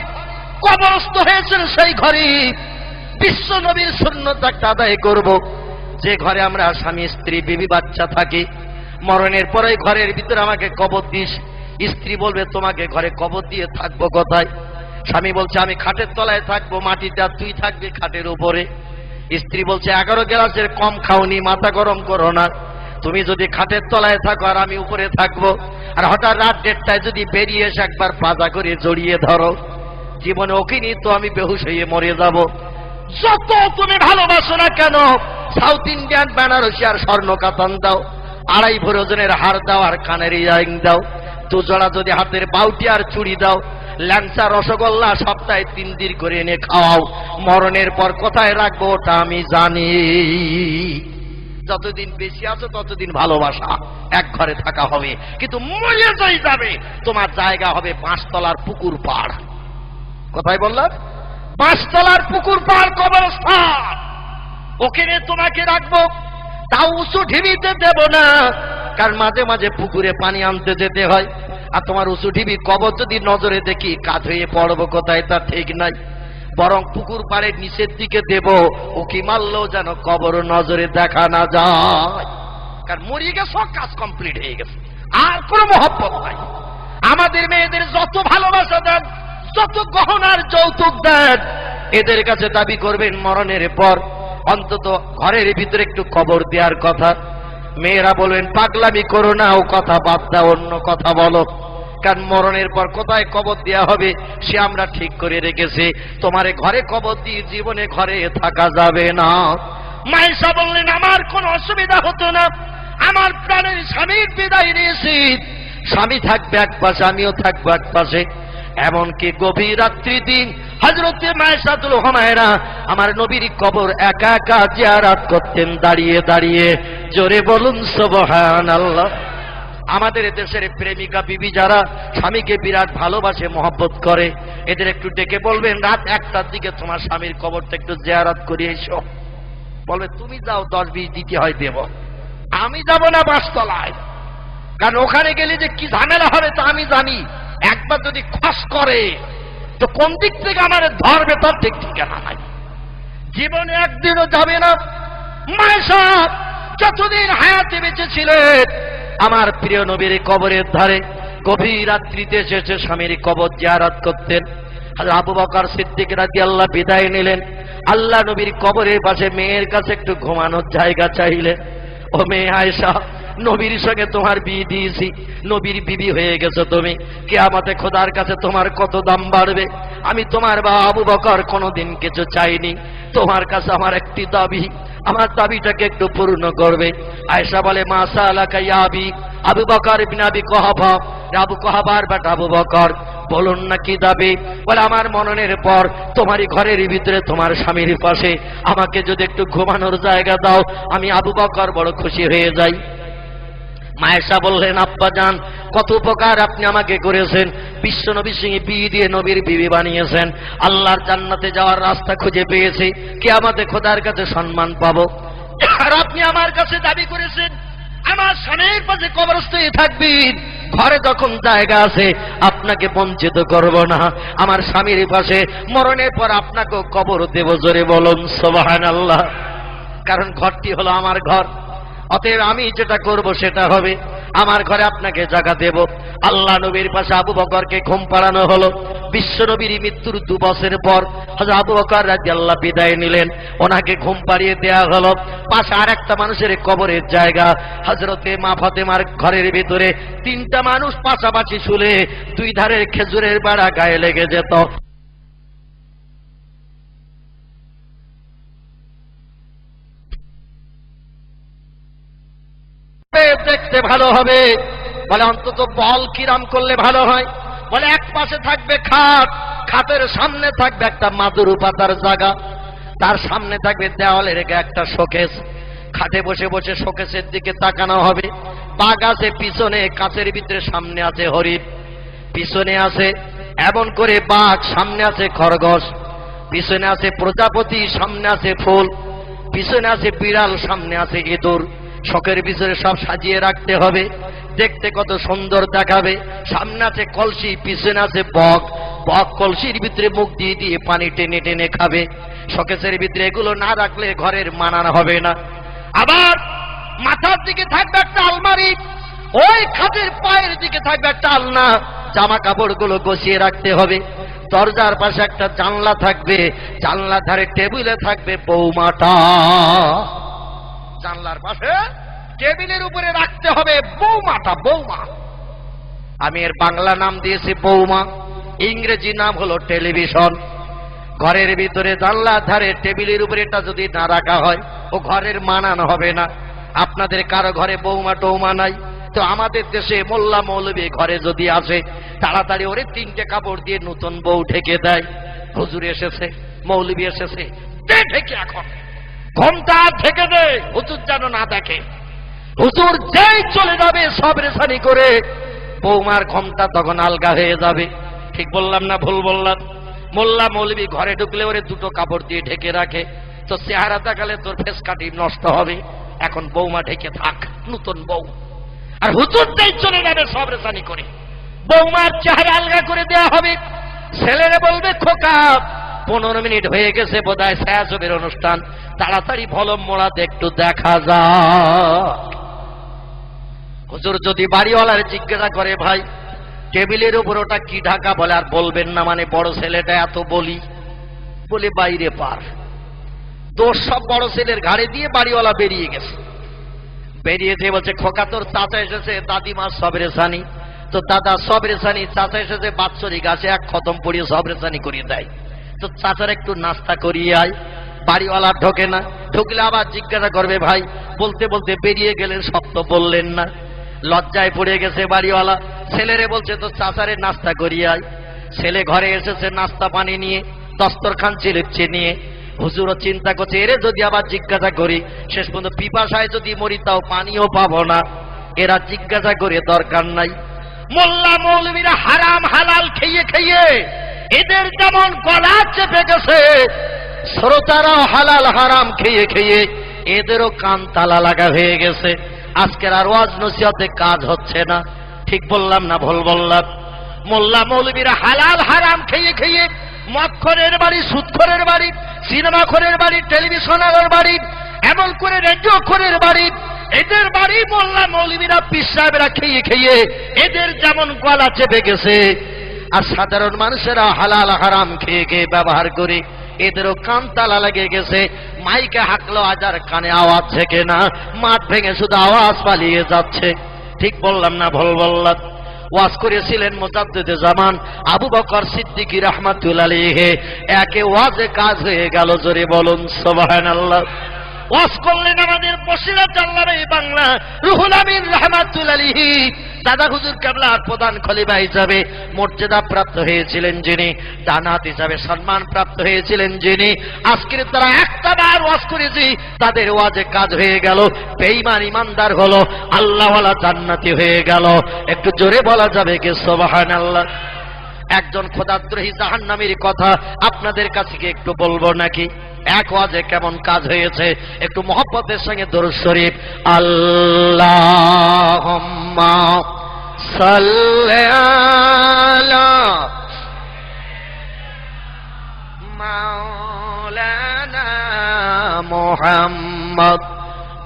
কবরস্থ হয়েছেন সেই ঘরে বিশ্ব নবীর সুন্নত একটা আদায় করব। যে ঘরে আমরা স্বামী স্ত্রী বিবি বাচ্চা থাকি, মরণের পরে ঘরের ভিতরে আমাকে কবর দিস। স্ত্রী বলবে, তোমাকে ঘরে কবর দিয়ে থাকবো কোথায়? স্বামী বলছে, আমি খাটের তলায় থাকবো, মাটিটা তুই থাকবি খাটের উপরে। স্ত্রী বলছে, 11 গ্লাসের কম খাওনি, মাথা গরম করো না, তুমি যদি খাটের তলায় থাকো আর আমি উপরে থাকবো, আর হঠাৎ রাত 1:30টায় যদি বেরিয়ে এসে একবার পাজা করে জড়িয়ে ধরো, জীবনে ওকে নিয়ে তো আমি বেহুশ হয়ে মরে যাব। যত তুমি ভালোবাসো না কেন, সাউথ ইন্ডিয়ান বেনারসি আর স্বর্ণ কাতান দাও, 2.5 ভরি ওজনের হার দাও আর কানের ইয়ারিং দাও, 2 জোড়া যদি হাতের বাউটি আর চুড়ি দাও, ল্যাংচা রসগোল্লা সপ্তাহে 3 দিন করে এনে খাওয়াও, মরণের পর কোথায় রাখবো ওটা আমি জানি। যতদিন বেশি আছো ততদিন ভালোবাসা, এক ঘরে থাকা হবে, কিন্তু মরে যাই যাবে তোমার জায়গা হবে 5 তলার পুকুর পাড়। কোথায় বললাম? 5 তলার পুকুর পাড় কবরস্থান, ওখানে তোমাকে রাখবো। তাও উঁচু ঢিবিতে দেব না, কারণ মাঝে মাঝে পুকুরে পানি আনতে যেতে হয়, আর তোমার উঁচু ঢিবি কবর যদি নজরে দেখি কাত হয়ে পড়বো কোথায় তা ঠিক নাই। বরং পুকুর পাড়ের নিচের দিকে দেব, উকি মারলেও যেন কবর নজরে দেখা না যায়, কারণ মরিয়ে গেছে, কাজ কমপ্লিট হয়ে গেছে, আর কোনো মহব্বত নাই। আমাদের মেয়েদের যত ভালোবাসা দেন, যত গহনার যৌতুক দেন, এদের কাছে দাবি করবেন মরণের পর অন্তত ঘরের ভিতরে একটু কবর দেওয়ার কথা। মেয়েরা বলবেন, পাগলামি করো না, ও কথা বাদ দাও, অন্য কথা বলো, কারণ মরণের পর কোথায় কবর দেওয়া হবে সে আমরা ঠিক করে রেখেছি। তোমারে ঘরে কবর দিয়ে জীবনে ঘরে থাকা যাবে না। মায়েশা বললেন, আমার কোনো অসুবিধা হতো না, আমার প্রাণের স্বামীর বিদায় নিয়েছি, স্বামী থাকবে এক পাশে, আমিও থাকবো এক পাশে। এমনকি গভীর রাত্রি দিন হযরতে মায়েশাতুল হুমায়রা আমার নবীর কবর একা একা জিয়ারত করতেন দাঁড়িয়ে দাঁড়িয়ে। জোরে বলুন সুবহানাল্লাহ। আমাদের দেশের প্রেমিকা বিবি যারা স্বামীকে বিরাট ভালোবাসে, মহব্বত করে, এদের একটু ডেকে বলবেন, রাত 1টার দিকে তোমার স্বামীর কবরটা একটু জিয়ারত করে এসো। বলবে, তুমি যাও, 10-20 দিতে হয় দেব, আমি যাব না 5 তলায়, কারণ ওখানে গেলে যে কি ঝামেলা হবে তা আমি জানি। একবার যদি খস করে তো কোন দিক থেকে আমার ধরবে তার ঠিক ঠিকানা নাই, জীবনে একদিনও যাবে না। মায়েশা যতদিন হায়াতে বেঁচে ছিলেন আমার প্রিয় নবীর কবরের ধারে গভীর রাত্রিতে এসে স্বামীর কবর জিয়ারত করতেন। হযরত আবু বকর সিদ্দিক রাদিয়াল্লাহু বিদায় নিলেন, আল্লাহ নবীর কবরের পাশে মেয়ের কাছে একটু ঘুমানোর জায়গা চাইলেন। ও মেয়ে আয়েশা, নবীর সঙ্গে তোমার বিয়ে দিয়েছি, নবীর বিবি হয়ে গেছো তুমি, কিয়ামতে খোদার কাছে তোমার কত দাম বাড়বে। আমি তোমার বাবা আবু বকর কোনোদিন কিছু চাইনি, তোমার কাছে আমার একটি দাবি, আমার দাবিটাকে একটু পূর্ণ করবে। আয়েশা বলে, মা সালাকা ইয়া আবি, আবু বকর ইবনে আবি কুহাফা, আবু কুহাফার বেটা আবু বকর, বলুন না কি দাবি? বলে, আমার মরণের পর তোমারই ঘরের ভিতরে তোমার স্বামীর পাশে আমাকে যদি একটু ঘুমানোর জায়গা দাও, আমি আবু বকর বড় খুশি হয়ে যাই। মায়েশা বললেন, আব্বা জান, কত উপকার আপনি আমাকে করেছেন, বিশ্ব নবী সিংহে বিয়ে দিয়ে নবীর বিবি বানিয়েছেন, আল্লাহর জান্নাতে যাওয়ার রাস্তা খুঁজে পেয়েছি, কিয়ামতে খোদার কাছে সম্মান পাবো। আর আপনি আমার কাছে দাবি করেছেন আমার স্বামীর পাশে কবরস্থ হয়ে থাকবেন, ঘরে যখন জায়গা আছে আপনাকে বঞ্চিত করব না, আমার স্বামীর পাশে মরণের পর আপনাকেও কবর দেব, জোরে বলুন সুবহানাল্লাহ। কারণ ঘরটি হলো আমার ঘর, অতএব আমি যেটা করব সেটা হবে। আমার ঘরে আপনাকে জায়গা দেব। আল্লাহ নবীর পাশে আবু বকরকে ঘুম পাড়ানো হলো। বিশ্ব নবীর মৃত্যুর 2 বছর পর হযরত আবু বকর রাদিয়াল্লাহু বিদায় নিলেন, ওনাকে ঘুম পাড়িয়ে দেয়া হলো। পাশে আরেকটা মানুষের কবরের জায়গা, হযরতে মা ফাতেমার ঘরের ভিতরে 3টা মানুষ পাশাপাশি শুলে 2 ধারের খেজুরের বাড়া গায়ে লেগে যেত। দেখতে ভালো হবে, বলে অন্তত বল কিরাম করলে ভালো হয়। বলে এক পাশে থাকবে খাট, খাটের সামনে থাকবে একটা মাদুর পাতার জায়গা, তার সামনে থাকবে দেওয়ালের একটা শোকেস। খাটে বসে বসে শোকেসের দিকে তাকানো হবে। বাঘ আছে পিছনে, কাছের ভিতরে সামনে আছে হরিণ, পিছনে আছে এমন করে বাঘ, সামনে আছে খরগোশ, পিছনে আছে প্রজাপতি, সামনে আছে ফুল, পিছনে আছে বিড়াল, সামনে আছে ইঁদুর। শখের ভিতরে সব সাজিয়ে রাখতে হবে, দেখতে কত সুন্দর দেখাবে। সামনে আছে কলসি, পিছনে আছে বক, বক কলসির ভিতরে মুখ দিয়ে দিয়ে পানি টেনে টেনে খাবে। শোকেসের ভিতরে এগুলো না রাখলে ঘরের মানান হবে না। আবার মাথার দিকে থাকবে একটা আলমারি, ওই খাটের পায়ের দিকে থাকবে একটা আলনা, জামা কাপড়গুলো গুছিয়ে রাখতে হবে। দরজার পাশে একটা জানলা থাকবে, জানলা ধারে টেবিলে থাকবে বৌমাটা, জানলার পাশে টেবিলের উপরে রাখতে হবে বৌমাটা, বৌমা। আমি এর বাংলা নাম দিয়েছি বৌমা, ইংরেজি নাম হলো টেলিভিশন। ঘরের ভিতরে জানলার ধারে টেবিলের উপরে এটা যদি না রাখা হয় ও ঘরের মানান হবে না। আপনাদের কারো ঘরে বৌমা টৌমা নাই তো আমাদের দেশে মোল্লা মৌলবী ঘরে যদি আসে তাড়াতাড়ি ওরে 3টে কাপড় দিয়ে নতুন বউ ঢেকে দেয়। হুজুর এসেছে, মৌলবী এসেছে, দে ঢেকে, এখন ঘন্টা থেকে দে, হুজুর যেন না দেখে। হুজুর যেই চলে যাবে সব রেশানি করে বৌমার ঘন্টা তখন আলগা হয়ে যাবে। ঠিক বললাম না ভুল বললাম? মোল্লা মৌলবী ঘরে ঢুকলে ওরে 2টো কাপড় দিয়ে ঢেকে রাখে, তো চেহারা দেখালে তোর ফেস কাটি নষ্ট হবে। এখন বৌমা ঢেকে থাক, নতুন বউ। আর হুজুর যেই চলে যাবে সব রেশানি করে বৌমার চেহারা আলগা করে দেওয়া হবে। ছেলেরে বলবে খোকা 15 মিনিট হয়ে গেছে বোধহয় ছায়াছবির অনুষ্ঠান, তাড়াতাড়ি ভলম মোড়াতে একটু দেখা যাক। হুজুর যদি বাড়িওয়ালার জিজ্ঞাসা করে ভাই টেবিলের উপর ওটা কি ঢাকা, বলে আর বলবেন না, মানে বড় ছেলেটা এত বলে বাইরে পার। দোষ সব বড় ছেলের ঘাড়ে দিয়ে বাড়িওয়ালা বেরিয়ে গেছে। বেরিয়েছে বলছে খোকা তোর চাচা এসেছে, দাদিমা সবরেসানি। তো দাদা সবরেসানি, চাচা এসেছে বাৎসরিক গাছে 1 খতম পড়িয়ে সবরেসানি করিয়ে দেয়। তো চাচার একটু নাস্তা করিয়ে আয়। বাড়িওয়ালা ঢোকে না, ঢুকলে আবার জিজ্ঞাসা করবে ভাই, বলতে বলতে বেরিয়ে গেলেন, সব তো বললেন না। লজ্জায় পড়ে গেছে বাড়িওয়ালা, ছেলেরে বলছে তো চাচারে নাস্তা করিয়ে আয়। ছেলে ঘরে এসেছে নাস্তা পানি নিয়ে, দস্তরখান চিলুচ্ছে নিয়ে। হুজুরও চিন্তা করছে এরে যদি আবার জিজ্ঞাসা করি শেষ পর্যন্ত পিপাসায় যদি মরি তাও পানিও পাবো না, এরা জিজ্ঞাসা করে দরকার নাই। মোল্লা মৌলবীরা হারাম হালাল খেয়ে খেয়ে এদের যেমন গলা চেপে গেছে, শ্রোতারাও হালাল হারাম খেয়ে খেয়ে এদেরও কান তালা লাগা হয়ে গেছে। আজকের আর ওয়াজ নসিহতে কাজ হচ্ছে না। ঠিক বললাম না ভুল বললাম? মোল্লা মৌলবীরা হালাল হারাম খেয়ে খেয়ে মদখোরের বাড়ি, সুদখোরের বাড়ি, সিনেমাখোরের বাড়ি, টেলিভিশনের বাড়ি, এমন করে রেডিওখোরের বাড়ি, এদের বাড়ি মোল্লা মৌলবীরা পীর সাহেবরা খেয়ে খেয়ে এদের যেমন গলা চেপে গেছে। আর সাধারণ মানুষেরা হালাল হারাম খেয়ে খেয়ে ব্যবহার করে এদেরও কান তালা লেগে গেছে। মাইকে হাঁকলো আজার কানে আওয়াজ থেকে না, মাঠ ভেঙে শুধু আওয়াজ পালিয়ে যাচ্ছে। ঠিক বললাম না ভুল বললাম? ওয়াজ করেছিলেন মুজাদ্দিদে জামান আবু বকর সিদ্দিক রাহমাতুল্লাহ আলাইহি, একে ওয়াজে কাজ হয়ে গেল, জোরে বলুন সুবহানাল্লাহ। ওয়াজ করলেন আমাদের বসিরহাট জাল্লার এই বাংলা রুহুল আমিন রাহমাতুল্লাহ আলাইহি, দাদা হুজুর কেবলার প্রধান খলিফা হিসাবে মর্যাদা প্রাপ্ত হয়েছিলেন যিনি, দানাত হিসাবে সম্মান প্রাপ্ত হয়েছিলেন যিনি, আজকের তারা একটা বার ওয়াজ করেছি তাদের ওয়াজে কাজ হয়ে গেল, বেঈমান ইমানদার হলো, আল্লাহওয়ালা জান্নাতি হয়ে গেল। একটু জোরে বলা যাবে কি সুবহানাল্লাহ? একজন খোদাদ্রোহী জাহান্নামীর কথা আপনাদের কাছে কি একটু বলবো নাকি? এক ওয়াজে কেমন কাজ হয়েছে, একটু মহব্বতের সঙ্গে দরুদ শরীফ। আল্লাহুম্মা সাল্লি আলা মাওলানা মুহাম্মদ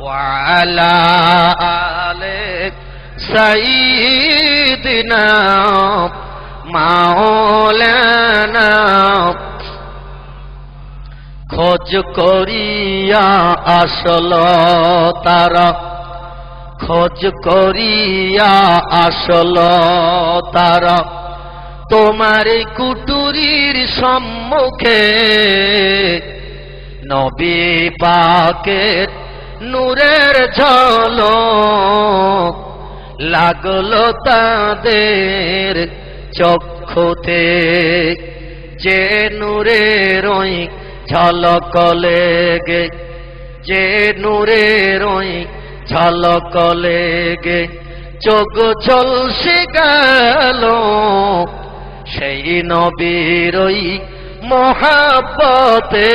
ওয়া আলা আলি সাইয়্যিদিনা মাওলানা। খোঁজ করিয়া আসল তারা, খোঁজ করিয়া আসল তারা, তোমার কুটুরির সম্মুখে নবী পাকের নূরের ঝলক লাগলো তাদের চক্ষুতে। যে নূরের ওই ঝলক লেগে, যে নূরের ওই ঝলক লেগে চোখ ঝলসে গেল, সেই নবীর ওই মহাব্বতে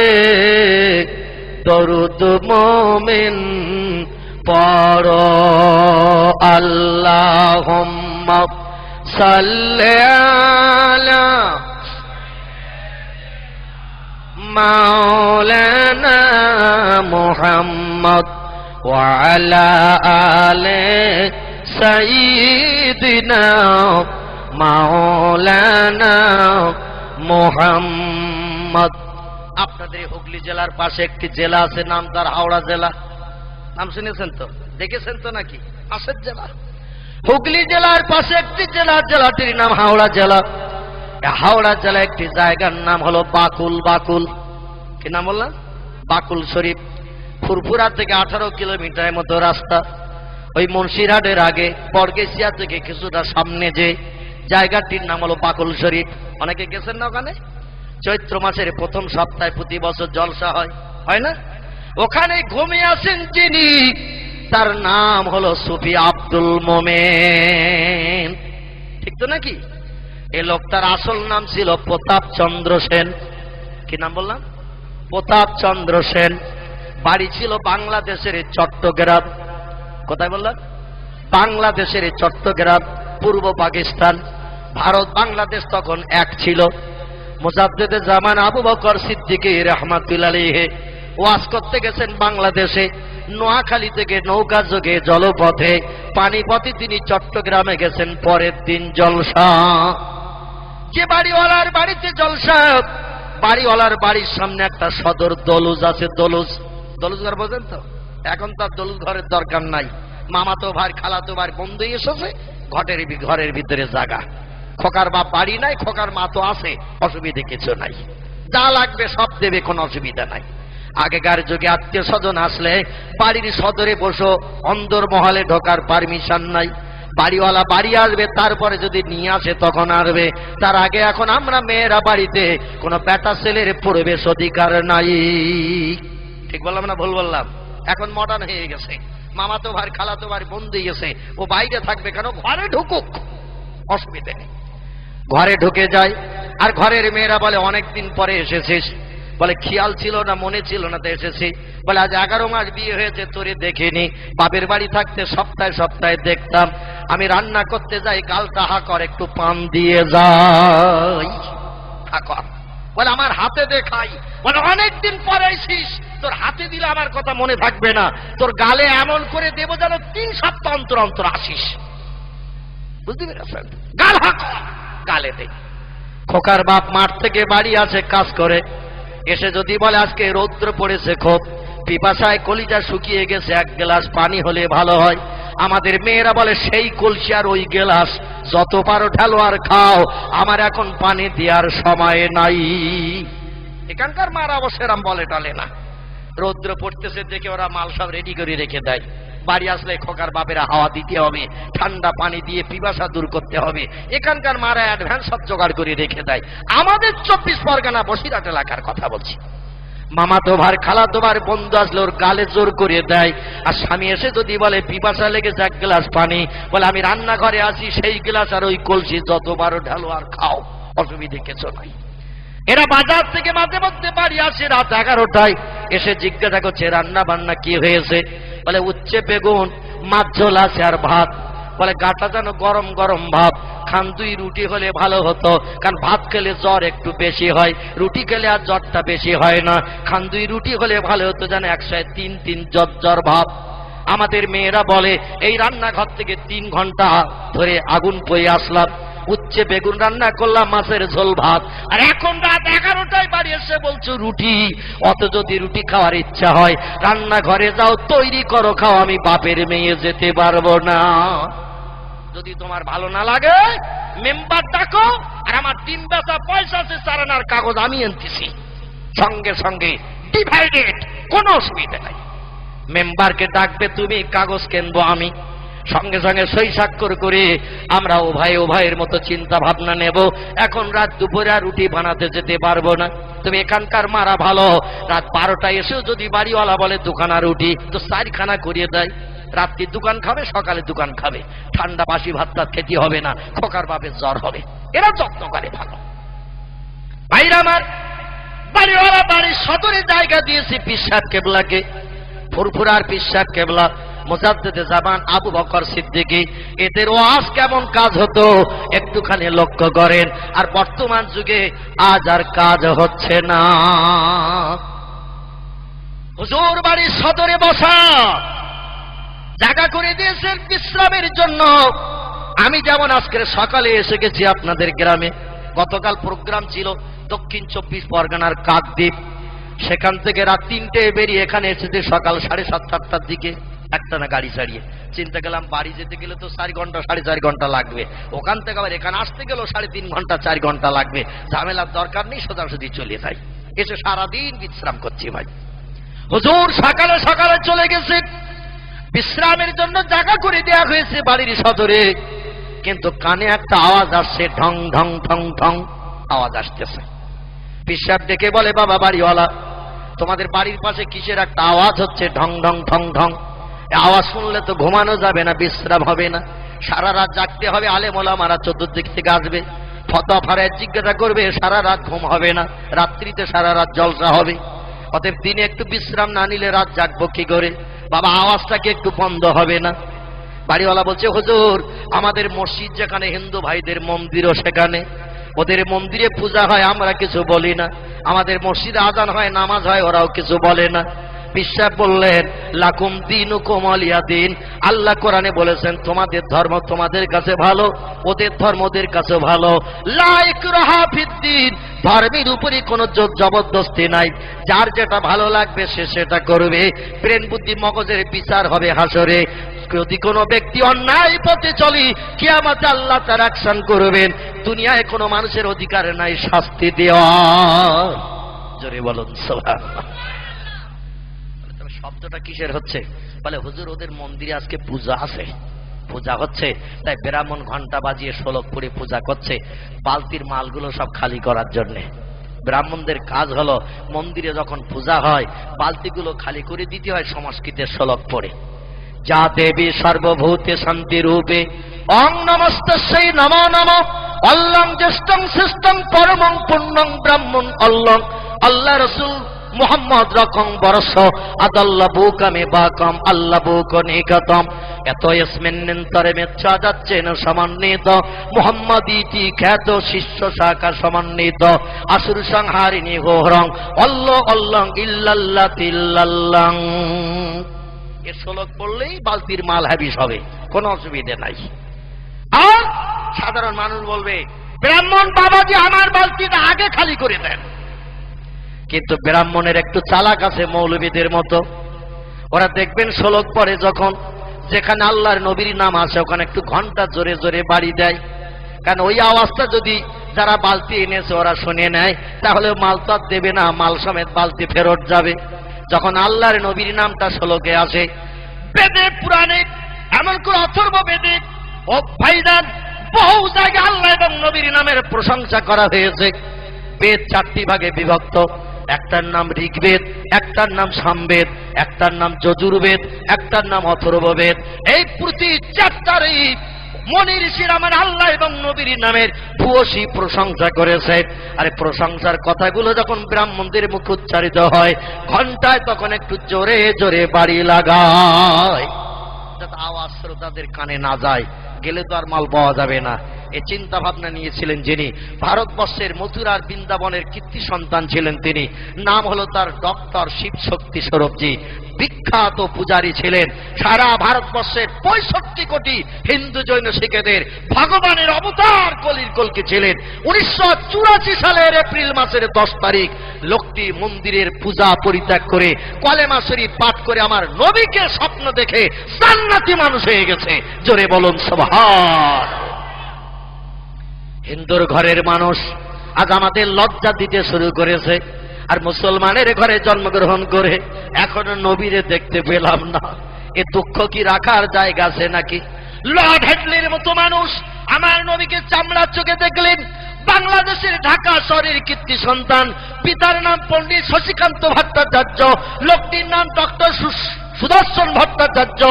দরুদ মোমিন পড়ো। আল্লাহুম্মা সাল্লি আলা মাওলানা মুহাম্মদ ওয়া আলা আলি সাইয়্যিদিনা মাওলানা মুহাম্মদ। আপনাদের হুগলি জেলার পাশে একটি জেলা আছে, নাম তার হাওড়া জেলা। নাম শুনেছেন তো, দেখেছেন তো নাকি? পাশের জেলা হুগলি জেলার পাশে একটি জেলা, জেলাটির নাম হাওড়া জেলা। হাওড়া জেলা একটি জায়গার নাম হলো বাকুল। বাকুল কি নাম বললাম? বাকুল শরীফ। ফুরফুরা থেকে 18 কিলোমিটারের মতো রাস্তা। ওই মুন্সিরহাটের আগে বর্গেশিয়া থেকে কিছুটা সামনে যে জায়গাটির নাম হলো বাকুল শরীফ। অনেকে গেছেন না ওখানে? চৈত্র মাসের প্রথম সপ্তাহে প্রতি বছর জলসা হয়, হয় না? ওখানে ঘুমিয়ে আছেন যিনি, তার নাম হলো সুফি আব্দুল মোমেন। ঠিক তো নাকি? এ লোকটার আসল নাম ছিল প্রতাপ চন্দ্র সেন। কি নাম বললাম? প্রতাপ চন্দ্র সেন। বাড়ি ছিল বাংলাদেশের চট্টগ্রাম। কোথায় বললাম? বাংলাদেশের চট্টগ্রাম, পূর্ব পাকিস্তান। ভারত বাংলাদেশ তখন এক ছিল। মুজাদ্দেদে জামান আবু বকর সিদ্দিক রাহমাতুল্লাহ আলাইহি ওয়াজ করতে গেছেন বাংলাদেশে। নোয়াখালী থেকে নৌকা যোগে জলপথে, পানিপথে তিনি চট্টগ্রামে গেছেন। পরের দিন জলসা। যে বাড়িওয়ালার বাড়িতে জলসা, বাড়িওয়ালার বাড়ির সামনে একটা সদর দলুজ আছে। দলুজ, দলুজ ঘর বোঝেন তো? এখন তার দলুজ ঘরের দরকার নাই। মামাতো ভাই, খালাতো ভাই বন্ধু এসেছে, ঘরের ভিতরে জায়গা। খোকার বাপ বাড়ি নাই, খোকার মা তো আছে, অসুবিধে কিছু নাই, যা লাগবে সব দেবে, কোনো অসুবিধা নাই। আগেকার যুগে আত্মীয় স্বজন আসলে বাড়ির সদরে বসো, অন্দর মহলে ঢোকার পারমিশন নাই। বাড়িওয়ালা বাড়ি আসবে, তারপরে যদি নিয়ে আসে তখন আসবে। তার আগে এখন আমরা মেয়েরা বাড়িতে কোনো বেটা ছেলের প্রবেশ অধিকার নাই। ঠিক বললাম না ভুল বললাম? এখন মডার্ন হয়ে গেছে। মামাতো ভাই, খালাতো ভাই বন্ধু গেছে, ও বাইরে থাকবে কেন? ঘরে ঢুকুক, অসুবিধে নেই। ঘরে ঢুকে যায়। আর ঘরের মেয়েরা বলে অনেকদিন পরে এসেছিস। বলে খেয়াল ছিল না, মনে ছিল না, তো এসেছি। বলে আজ 11 মাস বিয়ে হয়েছে, তোরে দেখিনি। বাপের বাড়ি থাকতে সপ্তাহে সপ্তাহে দেখতাম। আমি রান্না করতে যাই, গালটা হাকর, একটু পান দিয়ে যাই। হাকর বলে আমার হাতে দে খাই। বলে অনেকদিন পরে এসিস, তোর হাতে দিলে আমার কথা মনে থাকবে না, তোর গালে এমন করে দেবো যেন 3 সপ্তাহ অন্তর অন্তর আসিস। বুঝতে পেরেছেন? গাল হাকর, গালে দে। খোকার বাপ মাঠ থেকে বাড়ি আসে কাজ করে, এসে যদি বলে আজকে রৌদ্র পড়েছে খুব, পিপাসায় কলিজা শুকিয়ে গেছে, 1 গ্লাস পানি হলে ভালো হয়। আমাদের মেয়েরা বলে সেই কলসি আর ওই গ্লাস যত পারো ঢালো আর খাও, আমার এখন পানি দেওয়ার সময় নাই। এখানকার মারা অবশ্য এরম বলে টালে না। রৌদ্র পড়তেছে দেখে ওরা মাল সব রেডি করে রেখে দেয়। বাড়ি আসলে খোকার বাপেরা হাওয়া দিতে হবে, ঠান্ডা পানি দিয়ে পিপাসা দূর করতে হবে। এখানকার মারা অ্যাডভান্স সব জোগাড় করে রেখে দেয়। আমাদের 24 পরগনা বসিরহাট এলাকার কথা বলছি। মামা তোমার, খালা তোমার বন্ধু আসলে ওর গালে জোর করে দেয়। আর স্বামী এসে যদি বলে পিপাসা লেগেছে 1 গ্লাস পানি, বলে আমি রান্নাঘরে আছি, সেই গ্লাস আর ওই কলসি যতবারও ঢালো আর খাও, অসুবিধে কিছু নাই। এরা বাজার থেকে মাঝে মধ্যে বাড়ি আসে রাত 11টায়, এসে জিজ্ঞাসা করছে রান্না বান্না কি হয়েছে। বলে উচ্ছে বেগুন, মাছ ঝোল আছে আর ভাত। বলে গাটা যেন গরম গরম ভাব, খান 2 রুটি হলে ভালো হতো, কারণ ভাত খেলে জ্বর একটু বেশি হয়, রুটি খেলে আর জ্বরটা বেশি হয় না, খান 2 রুটি হলে ভালো হতো, যেন 103 জ্বর জ্বর ভাব। আমাদের মেয়েরা বলে এই রান্নাঘর থেকে 3 ঘন্টা ধরে আগুন পয়ে আসলাম, উচ্ছে বেগুন রান্না করলাম, মাছের ঝোল ভাত, আর এখন রাত 11টায় বাড়ি এসে বলছো রুটি। অত যদি রুটি খাওয়ার ইচ্ছা হয় রান্নাঘরে যাও, তৈরি করো, খাও, আমি বাপের মেয়ে যেতে পারবো না। যদি তোমার ভালো না লাগে মেম্বার ডাকো, আর আমার 3 বেচা পয়সা আছে, 4 আনার কাগজ আমি আনতেছি, সঙ্গে সঙ্গে ডিভাইডেড, কোনো অসুবিধা নাই। মেম্বারকে ডাকবে তুমি, কাগজ কিনবো আমি, সঙ্গে সঙ্গে সই স্বাক্ষর করে আমরা উভয়ের মতো চিন্তা ভাবনা নেব। এখন রাত দুপুরে আর রুটি বানাতে যেতে পারবো না, তুমি এখানকার মারা ভালো, রাত 12টায় এসেও যদি বাড়িওয়ালা বলে 2খানা রুটি, তো 4খানা করিয়ে দেয়, রাত্রি দোকান খাবে, সকালে দোকান খাবে, ঠান্ডা বাসি ভাত টাত খেতে হবে না, খোকার বাপের জ্বর হবে, এরা যত্ন করে ভালো। ভাইরা আমার, বাড়িওয়ালা বাড়ির সদরে জায়গা দিয়েছে পীর সাহেব কেবলাকে, ফুরফুরার পীর সাহেব কেবলা, মুজাদ্দিদে জামান আবু বকর সিদ্দিকী, এদের ওয়াজ কেমন কাজ হতো একটুখানি লক্ষ্য করেন। আর বর্তমান যুগে আজ আর কাজ হচ্ছে না। হুজুর বাড়ির সদরে বসা জায়গা করে দিয়েছেন বিশ্রামের জন্য। আমি যেমন আজকের সকালে এসে গেছি আপনাদের গ্রামে, গতকাল প্রোগ্রাম ছিল দক্ষিণ 24 পরগনার কাকদ্বীপ, সেখান থেকে রাত 3টায় বেরিয়ে এখানে এসেছে সকাল 7:30-8টার দিকে, একটা না গাড়ি ছাড়িয়ে। চিন্তা করলাম বাড়ি যেতে গেলে তো 4 ঘন্টা 4.5 ঘন্টা লাগবে, ওখান থেকে আবার এখানে আসতে গেলেও 3.5 ঘন্টা 4 ঘন্টা লাগবে, ঝামেলার দরকার নেই, সোজাসুজি চলে যাই। এসে সারাদিন বিশ্রাম করছি ভাই। হুজুর সকালে সকালে চলে গেছে, বিশ্রামের জন্য জায়গা করে দেওয়া হয়েছে বাড়ির সদরে, কিন্তু কানে একটা আওয়াজ আসছে, ঢং ঢং ঢং ঢং আওয়াজ আসতেছে। পীর সাহেব ডেকে বলে, বাবা বাড়িওয়ালা, তোমাদের বাড়ির পাশে কিসের একটা আওয়াজ হচ্ছে, ঢং ঢং ঢং ঢং, আওয়াজ শুনলে তো ঘুমানো যাবে না, বিশ্রাম হবে না, সারা রাত জাগতে হবে, আলেম ওলামারা চতুর্দিক থেকে আসবে, ফতোয়া ফারায়েত জিজ্ঞাসা করবে, সারা রাত ঘুম হবে না, রাত্রিতে সারা রাত জলসা হবে, অতএব দিনে একটু বিশ্রাম না নিলে রাত জাগবো কি করে, বাবা আওয়াজটা কি একটু বন্ধ হবে না? বাড়িওয়ালা বলছে, হুজুর আমাদের মসজিদ যেখানে, হিন্দু ভাইদের মন্দিরও সেখানে, ওদের মন্দিরে পূজা হয়, আমরা কিছু বলি না, আমাদের মসজিদে আজান হয়, নামাজ হয়, ওরাও কিছু বলে না। পীর সাহেব বললেন, লাকুম দীনুকুম ওয়ালিয়া দীন, আল্লাহ কোরআনে বলেছেন তোমাদের ধর্ম তোমাদের কাছে ভালো, ওদের ধর্ম ওদের কাছে ভালো, লা ইকরাহা ফিদ্দীন, ধর্মের উপরে কোনো জোর জবরদস্তি নাই, যার যেটা ভালো লাগবে সে সেটা করবে, ব্রেন বুদ্ধি মগজের বিচার হবে হাসরে। যদি কোনো ব্যক্তি অন্যায় পথে চলি, কিয়ামতে আল্লাহ তার অ্যাকশন করবেন, দুনিয়ায় কোনো মানুষের অধিকার নাই শাস্তি দেওয়া। জোরে বলুন সুবহানাল্লাহ। শব্দটা কিসের হচ্ছে? বলে হুজুর ওদের মন্দিরে আজকে পূজা আছে, পূজা হচ্ছে, তাই ব্রাহ্মণ ঘন্টা বাজিয়ে শোলক পড়ে পূজা করছে, বালতির মালগুলো সব খালি করার জন্যে। ব্রাহ্মণদের কাজ হলো মন্দিরে যখন পূজা হয় বালতিগুলো খালি করে দিতে হয় সংস্কৃতের শোলক পড়ে, যা দেবী সর্বভূতে শান্তি রূপে, অং নমস্তস্যৈ নমো নমঃ, অল্লং জ্যেষ্ঠং শ্রেষ্ঠং পরমং পুণ্যং ব্রাহ্মণ অল্লং, আল্লাহ রাসূল মুহাম্মদ রকম বরস আদাল্লাবুকামে বাকাম আল্লাবুকনিকাতম, এত ইসমিন্নন্তরে মেচ্ছা যাচ্ছে না সমন্বিত, মুহাম্মদ ইতি খ্যাত শিষ্য শাখা সমন্বিত, আসুর সংহারিণী হোহরং অল্লাহ অল্লং ইল্লাল্লাহ তিল্লাল্লাহ। এর শ্লোক পড়লেই বালতির মাল হাবিস হবে, কোনো অসুবিধা নাই। আর সাধারণ মানুষ বলবে, ব্রাহ্মণ বাবাজি আমার বালতিটা আগে খালি করে দেন। কিন্তু ব্রাহ্মণের একটু চালাক আছে মৌলবীদের মতো, ওরা দেখবেন শ্লোক পড়ে যখন, যেখানে আল্লাহর নবীর নাম আসে ওখানে একটু ঘন্টা জোরে জোরে বাড়ি দেয়, কারণ ওই আওয়াজটা যদি যারা বালতি এনেছে ওরা শুনে নেয় তাহলে মাল তো আর দেবে না, মাল সমেত বালতি ফেরত যাবে। যখন আল্লাহর নবীর নামটা শ্লোকে আসে, বেদে পুরাণে এমন করে অথর্ব বেদে ও ভাইজান বহু জায়গায় আল্লাহ এবং নবীর নামের প্রশংসা করা হয়েছে। বেদ 4টি ভাগে বিভক্ত, একটার নাম ঋগ্বেদ, একটার নাম সামবেদ, একটার নাম যজুর্বেদ, একটার নাম অথর্ববেদ। এই প্রতি চ্যাপ্টারেই মনির ঋষির আমার আল্লাহ এবং নবীর নামের ভূয়সী প্রশংসা করেছে। আরে প্রশংসার কথাগুলো যখন ব্রাহ্মণদের মুখে উচ্চারিত হয় ঘন্টায়, তখন একটু জোরে জোরে বাড়ি লাগায়, যাতে আওয়াজ শ্রোতাদের কানে না যায়। গেলে তো আর মাল পাওয়া যাবে না। এ চিন্তা ভাবনা নিয়েছিলেন যিনি, ভারতবর্ষের মথুরার বৃন্দাবনের কীর্তি সন্তান ছিলেন তিনি। নাম হলো তার ডক্টর শিব শক্তি স্বরূপজি। বিখ্যাত পূজারী ছিলেন। সারা ভারতবর্ষের 65 কোটি হিন্দু জৈন শিখেদের ভগবানের অবতার কলির কলকি ছিলেন। 1984 সালের এপ্রিল মাসের 10 তারিখ লোকটি মন্দিরের পূজা পরিত্যাগ করে কলেমা শরীফ পাঠ করে আমার নবীকে স্বপ্ন দেখে জান্নাতি মানুষ হয়ে গেছে। জোরে বলুন সুবহান। হিন্দুর ঘরের মানুষ আজ আমাদের লজ্জা দিতে শুরু করেছে, আর মুসলমানের ঘরে জন্মগ্রহণ করে এখনো নবীরে দেখতে পেলাম না। এ দুঃখ কি রাখার জায়গা আছে নাকি? লর্ড হ্যাডলির মতো মানুষ আমার নবীকে চামড়ার চোখে দেখলেন। বাংলাদেশের ঢাকা শহরের কীর্তি সন্তান, পিতার নাম পণ্ডিত শশীকান্ত ভট্টাচার্য, লোকটির নাম ডক্টর সুদর্শন ভট্টাচার্য।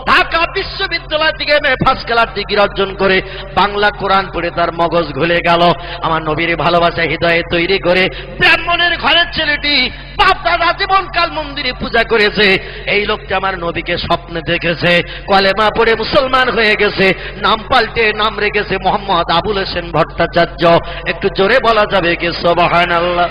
ঢাকা বিশ্ববিদ্যালয় থেকে এমএ ফার্স্ট ক্লাস ডিগ্রি অর্জন করে বাংলা কোরআন পড়ে তার মগজ ঘুলে গেল। আমার নবীর ভালোবাসা হৃদয়ে তৈরি করে ব্রাহ্মণের ঘরের ছেলেটি বাপ দাদা জীবনকাল মন্দিরে পূজা করেছে। এই লোকটি আমার নবীকে স্বপ্নে দেখেছে, কলেমা পড়ে মুসলমান হয়ে গেছে, নাম পাল্টে নাম রেখেছে মোহাম্মদ আবুল হোসেন ভট্টাচার্য। একটু জোরে বলা যাবে কি সুবহানাল্লাহ?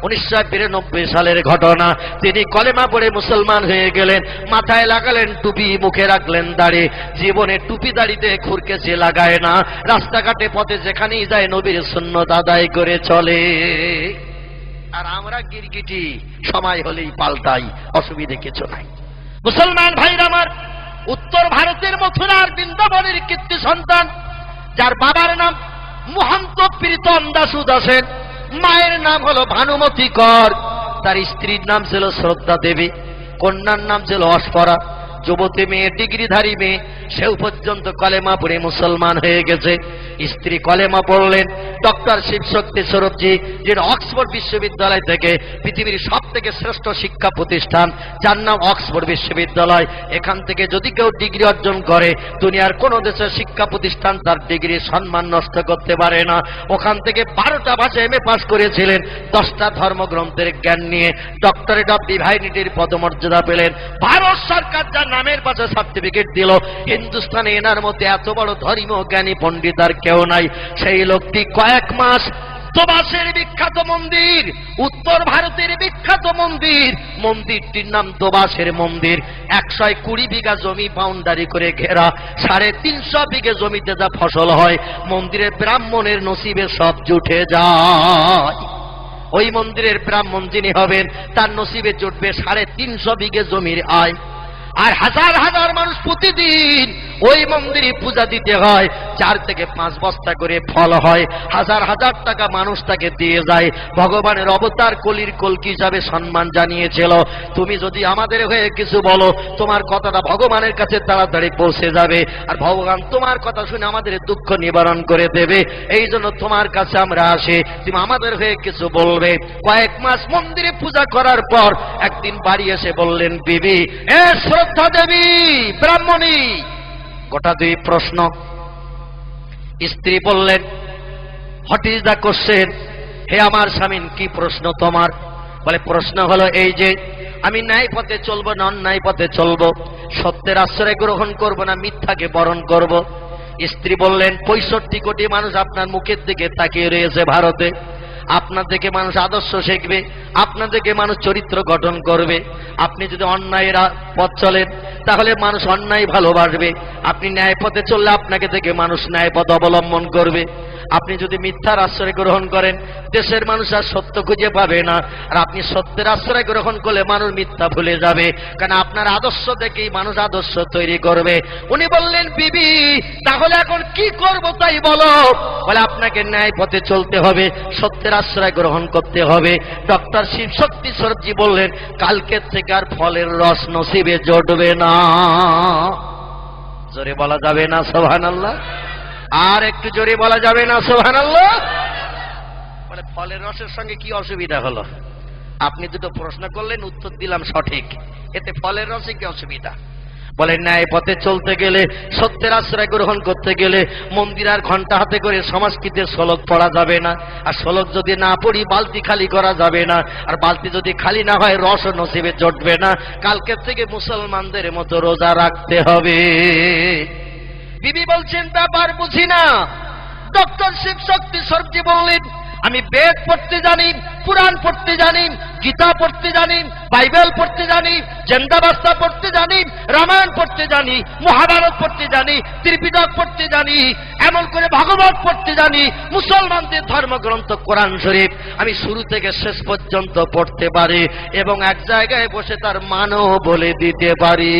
1992 সালের ঘটনা। তিনি কলেমা পড়ে মুসলমান হয়ে গেলেন, মাথায় লাগালেন টুপি, মুখে রাখলেন দাড়ি। জীবনে টুপি দাড়িতে খুরকেছে লাগায় না, রাস্তাঘাটে পথে যেখানেই যায় নবীর সুন্নত আদায় করে চলে। আর আমরা গিরগিটি সময় হলেই পাল্টাই, অসুবিধে কিছু নাই। মুসলমান ভাইরা আমার, উত্তর ভারতের মথুরার বৃন্দাবনের কীর্তি সন্তান, যার বাবার নাম মহান্ত প্রীতম দাসু দাসেন, মায়ের নাম হলো ভানুমতি কর, তার স্ত্রীর নাম ছিল শ্রদ্ধা দেবী, কন্যার নাম ছিল অস্পরা। যুবতী মেয়ে, ডিগ্রিধারী মেয়ে, সেও পর্যন্ত কলেমা পড়ে মুসলমান হয়ে গেছে। স্ত্রী কলেমা পড়লেন। ডক্টর শিবশক্তি স্বরূপজি, যিনি অক্সফোর্ড বিশ্ববিদ্যালয় থেকে পৃথিবীর সব থেকে শ্রেষ্ঠ শিক্ষা প্রতিষ্ঠান, যার নাম অক্সফোর্ড বিশ্ববিদ্যালয়, এখান থেকে যদি কেউ ডিগ্রি অর্জন করে দুনিয়ার কোন দেশের শিক্ষা প্রতিষ্ঠান তার ডিগ্রির সম্মান নষ্ট করতে পারে না। ওখান থেকে 12টা ভাষা এমএ পাস করেছিলেন, 10টা ধর্মগ্রন্থের জ্ঞান নিয়ে ডক্টরেট অফ ডিভাইনিটির পদমর্যাদা পেলেন। ভারত সরকার যার নামের পাশে সার্টিফিকেট দিল, হিন্দুস্তানে এনার মধ্যে এত বড় ধর্মীয় জ্ঞানী পণ্ডিত আর কেউ নাই। সেই লোকটি কয়েক মাস দোবাসের বিখ্যাত মন্দির, উত্তর ভারতের বিখ্যাত মন্দির, মন্দিরটির নাম দোবাসের মন্দির। 120 বিঘা জমি বাউন্ডারি করে ঘেরা, 350 বিঘে জমিতে যা ফসল হয় মন্দিরের ব্রাহ্মণের নসিবে সব জুটে যায়। ওই মন্দিরের ব্রাহ্মণ যিনি হবেন তার নসিবে জুটবে 350 বিঘে জমির আয়। আর হাজার হাজার মানুষ প্রতিদিন ওই মন্দিরে পূজা দিতে হয়। 4 থেকে 5 বস্তা করে ফল হয়, হাজার হাজার টাকা মানুষ তাকে দিয়ে যায়। ভগবানের অবতার কলির কলকি হিসাবে সম্মান জানিয়েছিল। তুমি যদি আমাদের হয়ে কিছু বলো, তোমার কথাটা ভগবানের কাছে তাড়াতাড়ি পৌঁছে যাবে, আর ভগবান তোমার কথা শুনে আমাদের দুঃখ নিবারণ করে দেবে। এই জন্য তোমার কাছে আমরা আসি, তুমি আমাদের হয়ে কিছু বলবে। কয়েক মাস মন্দিরে পূজা করার পর একদিন বাড়ি এসে বললেন, বিবি, এ শ্রদ্ধা দেবী ব্রাহ্মণী, গোটা 2 প্রশ্ন। স্ত্রী বললেন, হোয়াট ইজ দ্য কোশ্চেন? হে আমার স্বামী, কি প্রশ্ন তোমার? বলে, প্রশ্ন হলো এই যে আমি ন্যায় পথে চলবো না অন্যায় পথে চলবো, সত্যের আশ্রয় গ্রহণ করব না মিথ্যাকে বরণ করব। স্ত্রী বললেন, 65 কোটি মানুষ আপনার মুখের দিকে তাকিয়ে রয়েছে ভারতে, আপনার থেকে মানুষ আদর্শ শিখবে, আপনার থেকে মানুষ চরিত্র গঠন করবে। আপনি যদি অন্যায় পথ চলেন তাহলে মানুষ অন্যায় ভালোবাসবে, আপনি ন্যায় পথে চললে আপনাকে থেকে মানুষ ন্যায় পথ অবলম্বন করবে। আপনি যদি মিথ্যার আশ্রয় গ্রহণ করেন দেশের মানুষ আর সত্য খুঁজে পাবে না, আর আপনি সত্যের আশ্রয় গ্রহণ করলে মানুষ মিথ্যা ভুলে যাবে, কারণ আপনার আদর্শ দেখেই মানুষ আদর্শ তৈরি করবে। উনি বললেন, বিবি, তাহলে এখন কি করব তাই বলো? বলে, আপনাকে ন্যায় পথে চলতে হবে, সত্যের আশ্রয় গ্রহণ করতে হবে। ডক্টর শিবশক্তি স্বরূপজি বললেন, কালকের থেকে আর ফলের রস নসিবে জড়বে না। জোরে বলা যাবে না সুবহানাল্লাহ? আর একটু জোরে বলা যাবে না সুবহানাল্লাহ? বলে, ফলের রসের সঙ্গে কি অসুবিধা হলো? আপনি দুটো প্রশ্ন করলেন, উত্তর দিলাম সঠিক, এতে ফলের রসে কি অসুবিধা? বলে, ন্যায় পথে চলতে গেলে, সত্যের আশ্রয় গ্রহণ করতে গেলে মন্দির আর ঘন্টা হাতে করে সংস্কৃতের শ্লোক পড়া যাবে না, আর শ্লোক যদি না পড়ি বালতি খালি করা যাবে না, আর বালতি যদি খালি না হয় রস নসিবে জটবে না। কালকের থেকে মুসলমানদের মতো রোজা রাখতে হবে। বিবি বলছেন ব্যাপার বুঝি না। ডক্টর শিব শক্তি সরজি বললেন, আমি বেদ পড়তে জানি, পুরাণ পড়তে জানি, গীতা পড়তে জানি, বাইবেল পড়তে জানি, জেন্দাবাস্তা পড়তে জানি, রামায়ণ পড়তে জানি, মহাভারত পড়তে জানি, ত্রিপিটক পড়তে জানি, এমন করে ভাগবত পড়তে জানি, মুসলমানদের ধর্মগ্রন্থ কোরআন শরীফ আমি শুরু থেকে শেষ পর্যন্ত পড়তে পারি এবং এক জায়গায় বসে তার মানও বলে দিতে পারি।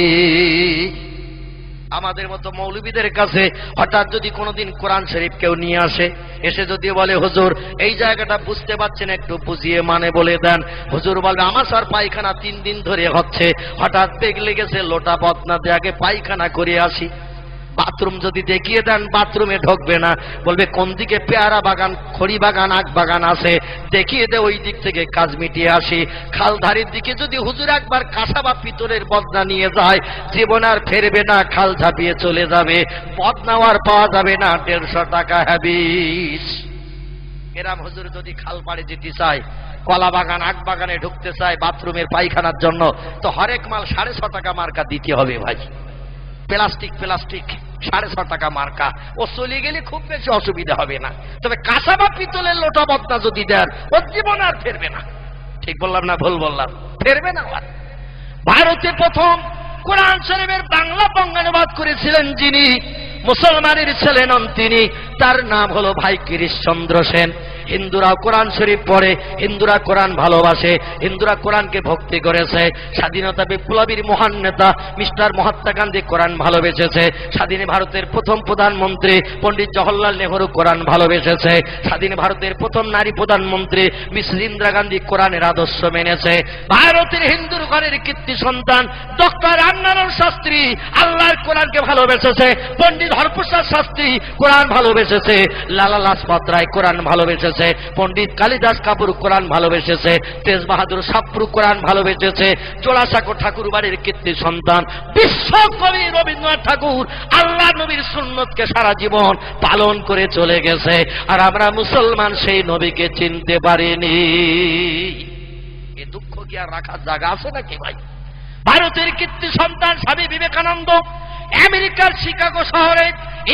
আমাদের মতো মৌলবীদের কাছে হঠাৎ যদি কোনোদিন কোরআন শরীফ কেউ নিয়ে আসে, এসে যদি বলে হুজুর এই জায়গাটা বুঝতে পারছেন একটু বুঝিয়ে মানে বলে দেন, হুজুর বলবে আমার স্যার পায়খানা 3 দিন ধরে হচ্ছে, হঠাৎ বেগ লেগেছে, লোটা বদনা দিয়ে আগে পায়খানা করে আসি। বাথরুম যদি দেখিয়ে দেন বাথরুমে ঢুকবে না, বলবে কোন দিকে পেয়ারা বাগান, খড়ি বাগান, আখ বাগান আছে দেখিয়ে দে, ওই দিক থেকে কাজ মিটিয়ে আসি। খালধারির দিকে যদি হুজুর একবার কাঁসা বা পিতলের বদনা নিয়ে যায়, জীবন আর ফেরবে না, খাল ঝাঁপিয়ে চলে যাবে, বদনাও আর পাওয়া যাবে না, 150 টাকা হ্যাবিস। এরাম হুজুর যদি খাল পাড়ে যেতে চায়, কলা বাগান, আখ বাগানে ঢুকতে চায় বাথরুমের পায়খানার জন্য, তো হরেক মাল 6.5 টাকা মার্কা দিতে হবে ভাই। প্লাস্টিক 6.5 টাকা মার্কা, ও চলে গেলে খুব বেশি অসুবিধা হবে না। তবে কাঁসা বা পিতলের লোটা বদনা যদি দেন, ও জীবন আর ফেরবে না। ঠিক বললাম না ভুল বললাম? ফেরবে না। আর ভারতে প্রথম কোরআন শরীফের বাংলা বঙ্গানুবাদ করেছিলেন যিনি, মুসলমানের ছেলে নন তিনি, তার নাম হলো ভাই গিরিশচন্দ্র সেন। হিন্দুরা কোরআন শরীফ পড়ে, হিন্দুরা কোরআন ভালোবাসে, হিন্দুরা কোরআনকে ভক্তি করেছে। স্বাধীনতা বিপ্লবীর মহান নেতা মিস্টার মহাত্মা গান্ধী কোরআন ভালোবেসেছে। স্বাধীন ভারতের প্রথম প্রধানমন্ত্রী পণ্ডিত জওহরলাল নেহরু কোরআন ভালোবেসেছে। স্বাধীন ভারতের প্রথম নারী প্রধানমন্ত্রী মিস ইন্দিরা গান্ধী কোরআনের আদর্শ মেনেছে। ভারতের হিন্দুর ঘরের কীর্তি সন্তান ডক্টর রামনারায়ণ শাস্ত্রী আল্লাহর কোরআনকে ভালোবেসেছে। পণ্ডিত হরপ্রসাদ শাস্ত্রী কোরআন ভালোবেসেছে। লালা লাজপত রায় কোরআন ভালোবেসেছে। পণ্ডিত কালিদাস কাপুর কোরআন ভালোবেসেছে। তেজ বাহাদুর সাপ্রু কোরআন ভালোবেসেছে। জোড়াসাঁকো ঠাকুর বাড়ির কীর্তি সন্তান বিশ্বকবি রবীন্দ্রনাথ ঠাকুর আল্লাহ নবীর সুন্নতকে সারা জীবন পালন করে চলে গেছে, আর আমরা মুসলমান সেই নবীকে চিনতে পারিনি। এ দুঃখ কি আর রাখার জায়গা আছে নাকি ভাই? ভারতের কীর্তি সন্তান স্বামী বিবেকানন্দ আমেরিকার শিকাগো শহরে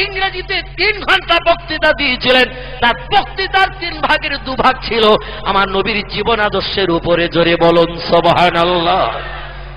ইংরেজিতে 3 ঘন্টা বক্তৃতা দিয়েছিলেন। তার বক্তৃতার 3 ভাগের 2 ভাগ ছিল আমার নবীর জীবন আদর্শের উপরে। জোরে বলুন সুবহানাল্লাহ।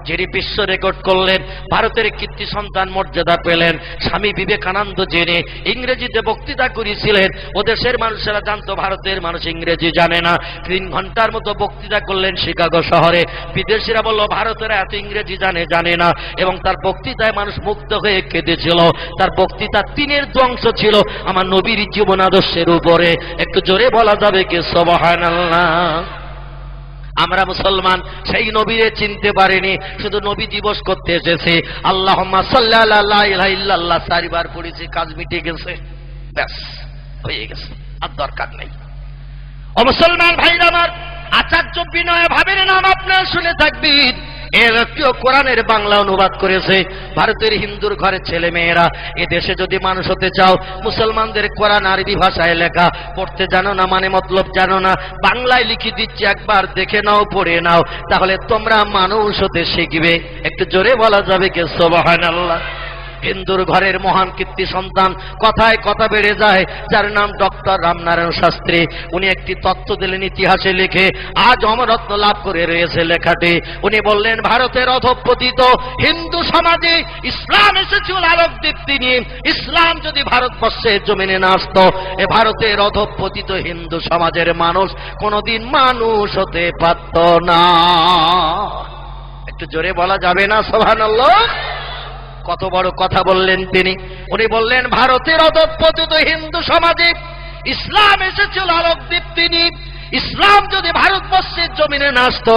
যিনি বিশ্ব রেকর্ড করলেন, ভারতের কীর্তি সন্তান মর্যাদা পেলেন, স্বামী বিবেকানন্দ যিনি ইংরেজিতে বক্তৃতা করেছিলেন। ও দেশের মানুষেরা জানতো ভারতের মানুষ ইংরেজি জানে না। 3 ঘন্টার মতো বক্তৃতা করলেন শিকাগো শহরে। বিদেশিরা বলল ভারতের এত ইংরেজি জানে না, এবং তার বক্তৃতায় মানুষ মুগ্ধ হয়ে কেঁদেছিল। তার বক্তৃতা 3-এর 2 অংশ ছিল আমার নবীর জীবন আদর্শের উপরে। একটু জোরে বলা যাবে কি সুবহানাল্লাহ? আমরা মুসলমান সেই নবীরে চিনতে পারিনি, শুধু নবী দিবস করতে এসেছি। আল্লাহুম্মা সাল্লি আলা লা ইলাহা ইল্লাল্লাহ 4 বার পড়েছি, কাজ মিটে গেছে, ব্যাস হয়ে গেছে, আর দরকার নেই। ও মুসলমান ভাইরা আমার, আচার্য বিনয় ভাবের নাম আপনারা শুনে থাকবেন। এর একটিও কোরআনের বাংলা অনুবাদ করেছে। ভারতের হিন্দুর ঘরের ছেলে মেয়েরা, এ দেশে যদি মানুষ হতে চাও, মুসলমানদের কোরআন আরবি ভাষায় লেখা, পড়তে জানো না মানে মতলব জানো না, বাংলায় লিখে দিচ্ছি, একবার দেখে নাও, পড়ে নাও, তাহলে তোমরা মানুষ হতে শিখবে। একটু জোরে বলা যাবে কি সুবহানাল্লাহ? হিন্দুর ঘরের মহান কীর্তি সন্তান, কথায় কথা বেড়ে যায়, যার নাম ডক্টর রামনারায়ণ শাস্ত্রী। উনি একটি তত্ত্ব দিলেন ইতিহাসে লিখে, আজ অমরত্ব লাভ করে রয়েছে লেখাটি। উনি বললেন ভারতের অধঃপতিত হিন্দু সমাজে ইসলাম এসেছিল আলোক দীপ্তি নিয়ে। ইসলাম যদি ভারতবর্ষের জমিনে না আসতো, এ ভারতের অধঃপতিত হিন্দু সমাজের মানুষ কোনোদিন মানুষ হতে পারত না। একটু জোরে বলা যাবে না সুবহানাল্লাহ? কত বড় কথা বললেন তিনি। উনি বললেন ভারতের অধঃপতিত হিন্দু সমাজে ইসলাম এসেছিল আলোক দীপ্তি নিয়ে। ইসলাম যদি ভারতবর্ষের জমিনে না আসতো,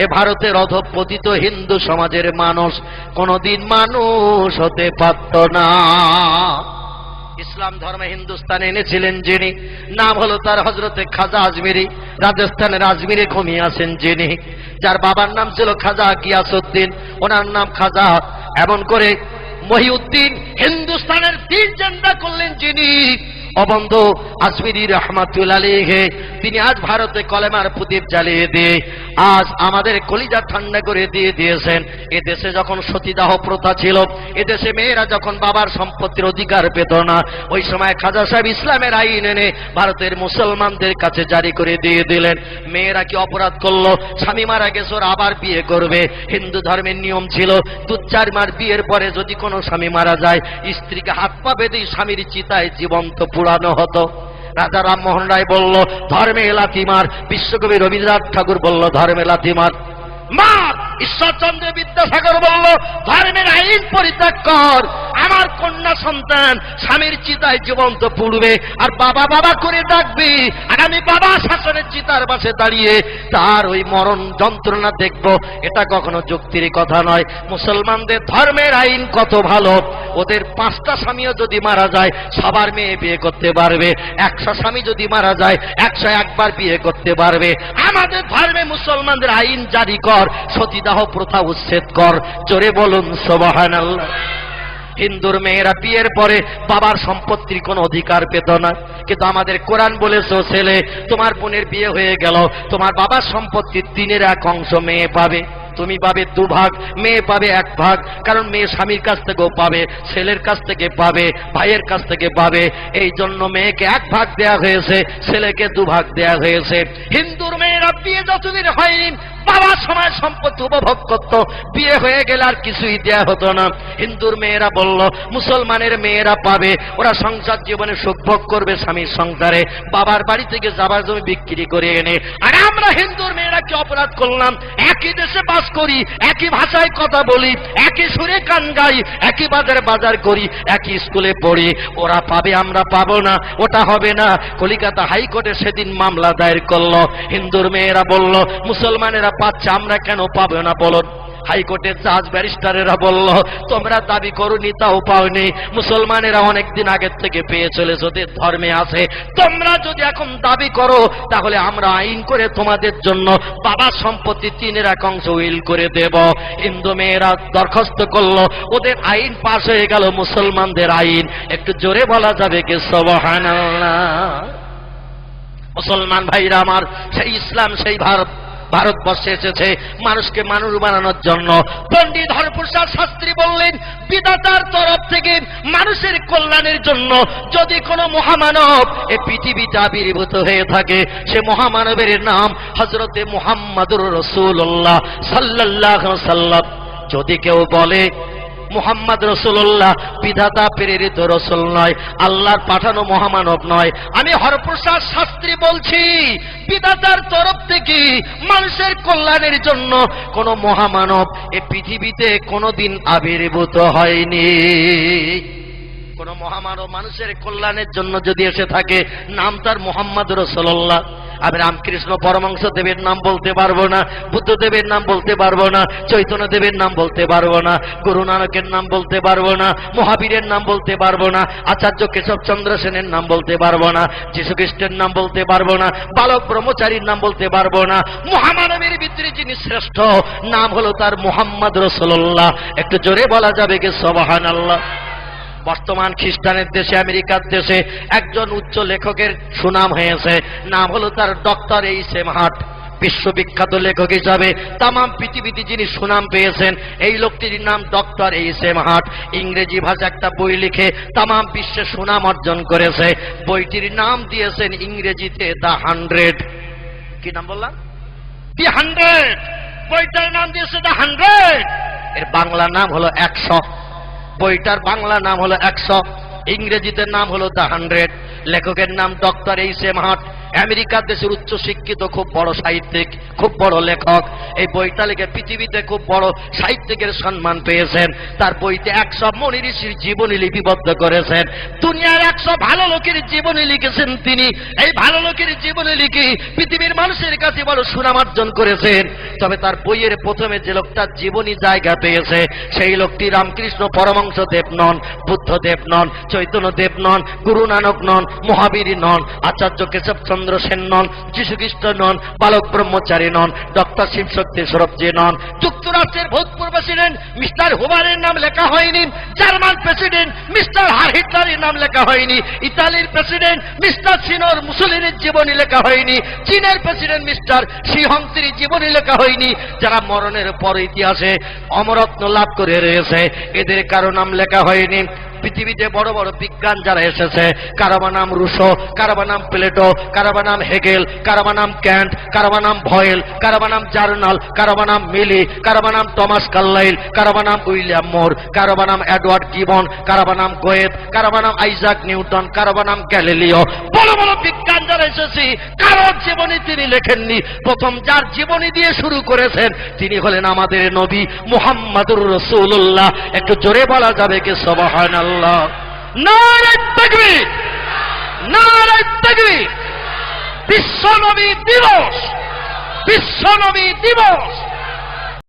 এ ভারতের অধঃপতিত হিন্দু সমাজের মানুষ কোনোদিন মানুষ হতে পারত না। ইসলাম ধর্মে হিন্দুস্তানে এনেছিলেন যিনি, নাম হলো তার হযরতে খাজা আজমিরি। রাজস্থানের আজমিরে ঘুমিয়ে আছেন যিনি, যার বাবার নাম ছিল খাজা গিয়াসউদ্দিন, ওনার নাম খাজা। এমন করে মহিউদ্দিন হিন্দুস্তানের দিন জিন্দা করলেন যিনি, অবন্ধ আজমিরি রহমাতুল্লাহ আলাইহি। তিনি আজ ভারতে কলেমার প্রদীপ জ্বালিয়ে দিয়ে আজ আমাদের কলিজা ঠান্ডা করে দিয়ে দিয়েছেন। এদেশে যখন সতীদাহ প্রথা ছিল, এদেশে মেয়েরা যখন বাবার সম্পত্তির অধিকার পেত না, ওই সময় খাজা সাহেব ইসলামের আইন এনে ভারতের মুসলমানদের কাছে জারি করে দিয়ে দিলেন। মেয়েরা কি অপরাধ করলো? স্বামী মারা গেছে, ওরা আবার বিয়ে করবে। হিন্দু ধর্মের নিয়ম ছিল 2-4 মাস বিয়ের পরে যদি কোনো স্বামী মারা যায়, স্ত্রীকে হাত পা বেঁধে স্বামীর চিতায় জীবন্ত পুড়ানো হতো। রাজা রামমোহন রায় বলল ধর্মে লাথি মার, বিশ্বকবি রবীন্দ্রনাথ ঠাকুর বলল ধর্মে লাথি মার। মার! ঈশ্বরচন্দ্র বিদ্যাসাগর বলল ধর্মের আইন পরিত্যাগ কর। আমার কন্যা সন্তান স্বামীর চিতায় জীবন্ত পুড়বে আর বাবা বাবা করে ডাকবি, আর আমি বাবা শাসনের চিতার পাশে দাঁড়িয়ে তার ওই মরণ যন্ত্রণা দেখব। এটা কখনো যুক্তির কথা নয়। মুসলমানদের ধর্মের আইন কত ভালো, ওদের 5টা স্বামীও যদি মারা যায় সবার মেয়ে বিয়ে করতে পারবে, 100 স্বামী যদি মারা যায় 101 বার বিয়ে করতে পারবে। আমাদের ধর্মে মুসলমানদের আইন জারি কর, সতীদাহ প্রথা উচ্ছেদ কর। জোরে বলুন সুবহানাল্লাহ। হিন্দুর মেয়েরা বিয়ের পরে বাবার সম্পত্তির কোনো অধিকার পেত না, কিন্তু আমাদের কোরআন বলেছে ছেলে তোমার বোনের বিয়ে হয়ে গেল, তোমার বাবার সম্পত্তির 3/1 অংশ মেয়ে পাবে। তুমি পাবে 2 ভাগ, মেয়ে পাবে 1 ভাগ। কারণ মেয়ে স্বামীর কাছ থেকেও পাবে, ছেলের কাছ থেকে পাবে, ভাইয়ের কাছ থেকে পাবে। এই জন্য মেয়েকে 1 ভাগ দেয়া হয়েছে, ছেলেকে 2 ভাগ দেয়া হয়েছে। হিন্দুর মেয়েরা বিয়ে যতদিন হয়নি বাবার সময় সম্পত্তি উপভোগ করত, বিয়ে হয়ে গেলে আর কিছুই দেয়া হতো না। হিন্দুর মেয়েরা বলল মুসলমানের মেয়েরা পাবে, ওরা সংসার জীবনে সুখ ভোগ করবে স্বামীর সংসারে, বাবার বাড়ি থেকে যাবার জমি বিক্রি করে এনে। আর আমরা হিন্দুর মেয়েরা কি অপরাধ করলাম? একই দেশে বাস করি, একই ভাষায় কথা বলি, একই সুরে গান গাই, একই বাজারে বাজার করি, একই স্কুলে পড়ি। ওরা পাবে, আমরা পাবো না, ওটা হবে না। কলিকাতা হাইকোর্টে সেদিন মামলা দায়ের করলো। হিন্দুর মেয়েরা বলল মুসলমানেরা পাচ্ছে, আমরা কেন পাবো না বলো? হাইকোর্টের জাজ ব্যারিস্টারেরা বলল তোমরা দাবি করোনি তাও পাওনি, মুসলমানেরা অনেকদিন আগের থেকে পেয়ে চলেছে, ওদের ধর্মে আছে। তোমরা যদি এখন দাবি করো তাহলে আমরা আইন করে তোমাদের জন্য বাবার সম্পত্তি 3/1 অংশ উইল করে দেব। হিন্দু মেয়েরা দরখাস্ত করলো, ওদের আইন পাশ হয়ে গেল, মুসলমানদের আইন। একটু জোরে বলা যাবে কি সুবহানাল্লাহ? মুসলমান ভাইরা আমার, সেই ইসলাম সেই ভারতবর্ষে এসেছে মানুষকে মানুষ বানানোর জন্য। পণ্ডিত হরপ্রসাদ শাস্ত্রী বললেন বিধাতার তরফ থেকে মানুষের কল্যাণের জন্য যদি কোনো মহামানব এ পৃথিবীতে আবির্ভূত হয়ে থাকে, সে মহামানবের নাম হযরতে মুহাম্মাদুর রাসূলুল্লাহ সাল্লাল্লাহু আলাইহি ওয়াসাল্লাম। যদি কেউ বলে মুহাম্মদ রাসূলুল্লাহ বিধাতা প্রেরিত রাসূল নয়, আল্লাহর পাঠানো মহামানব নয়, আমি হরপ্রসাদ শাস্ত্রী বলছি বিধাতার তরফ থেকে মানুষের কল্যাণের জন্য কোন মহামানব এই পৃথিবীতে কোনোদিন আবির্ভূত হয়নি। কোন মহামানব মানুষের কল্যাণের জন্য যদি এসে থাকে, নাম তার মুহাম্মদ রাসূলুল্লাহ। আমি রামকৃষ্ণ পরমহংস দেবের নাম বলতে পারবো না, বুদ্ধদেবের নাম বলতে পারবো না, চৈতন্য দেবের নাম বলতে পারবো না, গুরু নানকের নাম বলতে পারবো না, মহাবীরের নাম বলতে পারবো না, আচার্য কেশবচন্দ্র সেনের নাম বলতে পারবো না, যীশু খ্রিস্টের নাম বলতে পারবো না, বালক ব্রহ্মচারীর নাম বলতে পারবো না। মহামানবের ভিতরে যিনি শ্রেষ্ঠ নাম হলো তার মুহাম্মদ রাসূলুল্লাহ। একটু জোরে বলা যাবে কি সুবহানাল্লাহ? বর্তমান খ্রিস্টানের দেশে, আমেরিকার দেশে একজন উচ্চ লেখকের সুনাম হয়েছে, নাম হলো তার ডক্টর এইচ.এম. হার্ট। বিশ্ববিখ্যাত লেখক হিসাবে তাম পৃথিবীতে যিনি সুনাম পেয়েছেন, এই লোকটির নাম ডক্টর এইচ.এম. হার্ট। ইংরেজি ভাষা একটা বই লিখে তাম বিশ্বে সুনাম অর্জন করেছে। বইটির নাম দিয়েছেন ইংরেজিতে দ্য 100। কি নাম বললাম? দি 100। বইটার নাম দিয়েছে দ্য 100। এর বাংলা নাম হলো 100। বইটার বাংলা নাম হলো 100, ইংরেজিতে নাম হলো দ্য 100। লেখকের নাম ডক্টর এইচ.এম. হার্ট। আমেরিকার দেশের উচ্চ শিক্ষিত খুব বড় সাহিত্যিক, খুব বড় লেখক। এই বইটা লিখে পৃথিবীতে খুব বড় সাহিত্যিকের সম্মান পেয়েছেন। তার বইতে 100 মনি ঋষির জীবনী লিপিবদ্ধ করেছেন। দুনিয়ার 100 ভালো লোকের জীবনী লিখেছেন তিনি। এই ভালো লোকের জীবনী লিখে পৃথিবীর মানুষের কাছে বড় সুনাম অর্জন করেছেন। তবে তার বইয়ের প্রথমে যে লোকটার জীবনী জায়গা পেয়েছে, সেই লোকটি রামকৃষ্ণ পরমহংস দেব নন, বুদ্ধদেব নন, চৈতন্য দেব নন, গুরু নানক নন, মহাবীর নন, আচার্য কেশবচন্দ্র সেন নন, যীশু খ্রিস্ট নন, বালক ব্রহ্মচারী নন, ডক্টর শিবশক্তি সরবজি নন, যুক্তরাষ্ট্রের ভূতপূর্ব প্রেসিডেন্ট মিস্টার হুবারের নাম লেখা হয়নি, জার্মান প্রেসিডেন্ট মিস্টার হিটলারের নাম লেখা হয়নি, ইতালির প্রেসিডেন্ট মিস্টার সিনোর মুসলিনের জীবনী লেখা হয়নি, চীনের প্রেসিডেন্ট মিস্টার শি হংসির জীবনী লেখা হয়নি। যারা মরণের পর ইতিহাসে অমরত্ব লাভ করে রয়েছে এদের কারো নাম লেখা হয়নি। পৃথিবীতে বড় বড় বিজ্ঞান যারা এসেছে, কারো নাম রুশো, কারো নাম প্লেটো, কারো নাম হেগেল, কারো নাম ক্যান্ট, কারো নাম ভয়েল, কারো নাম জার্নাল, কারো নাম মিলি, কারো নাম টমাস কার্লাইল, কারো নাম উইলিয়াম মোর, কারো নাম এডওয়ার্ড গিবন, কারো নাম গোয়েব, কারো নাম আইজাক নিউটন, কারো নাম গ্যালিলিও। বড় বড় বিজ্ঞান যারা এসেছে কারোর জীবনী তিনি লেখেননি। প্রথম যার জীবনী দিয়ে শুরু করেছেন তিনি হলেন আমাদের নবী মুহাম্মাদুর রাসূলুল্লাহ। একটু জোরে বলা যাবে কি সুবহানাল্লাহ? নারে তাকবীর, নারে তাকবীর। বিশ্ব নবী দিবস, বিশ্ব নবী দিবস।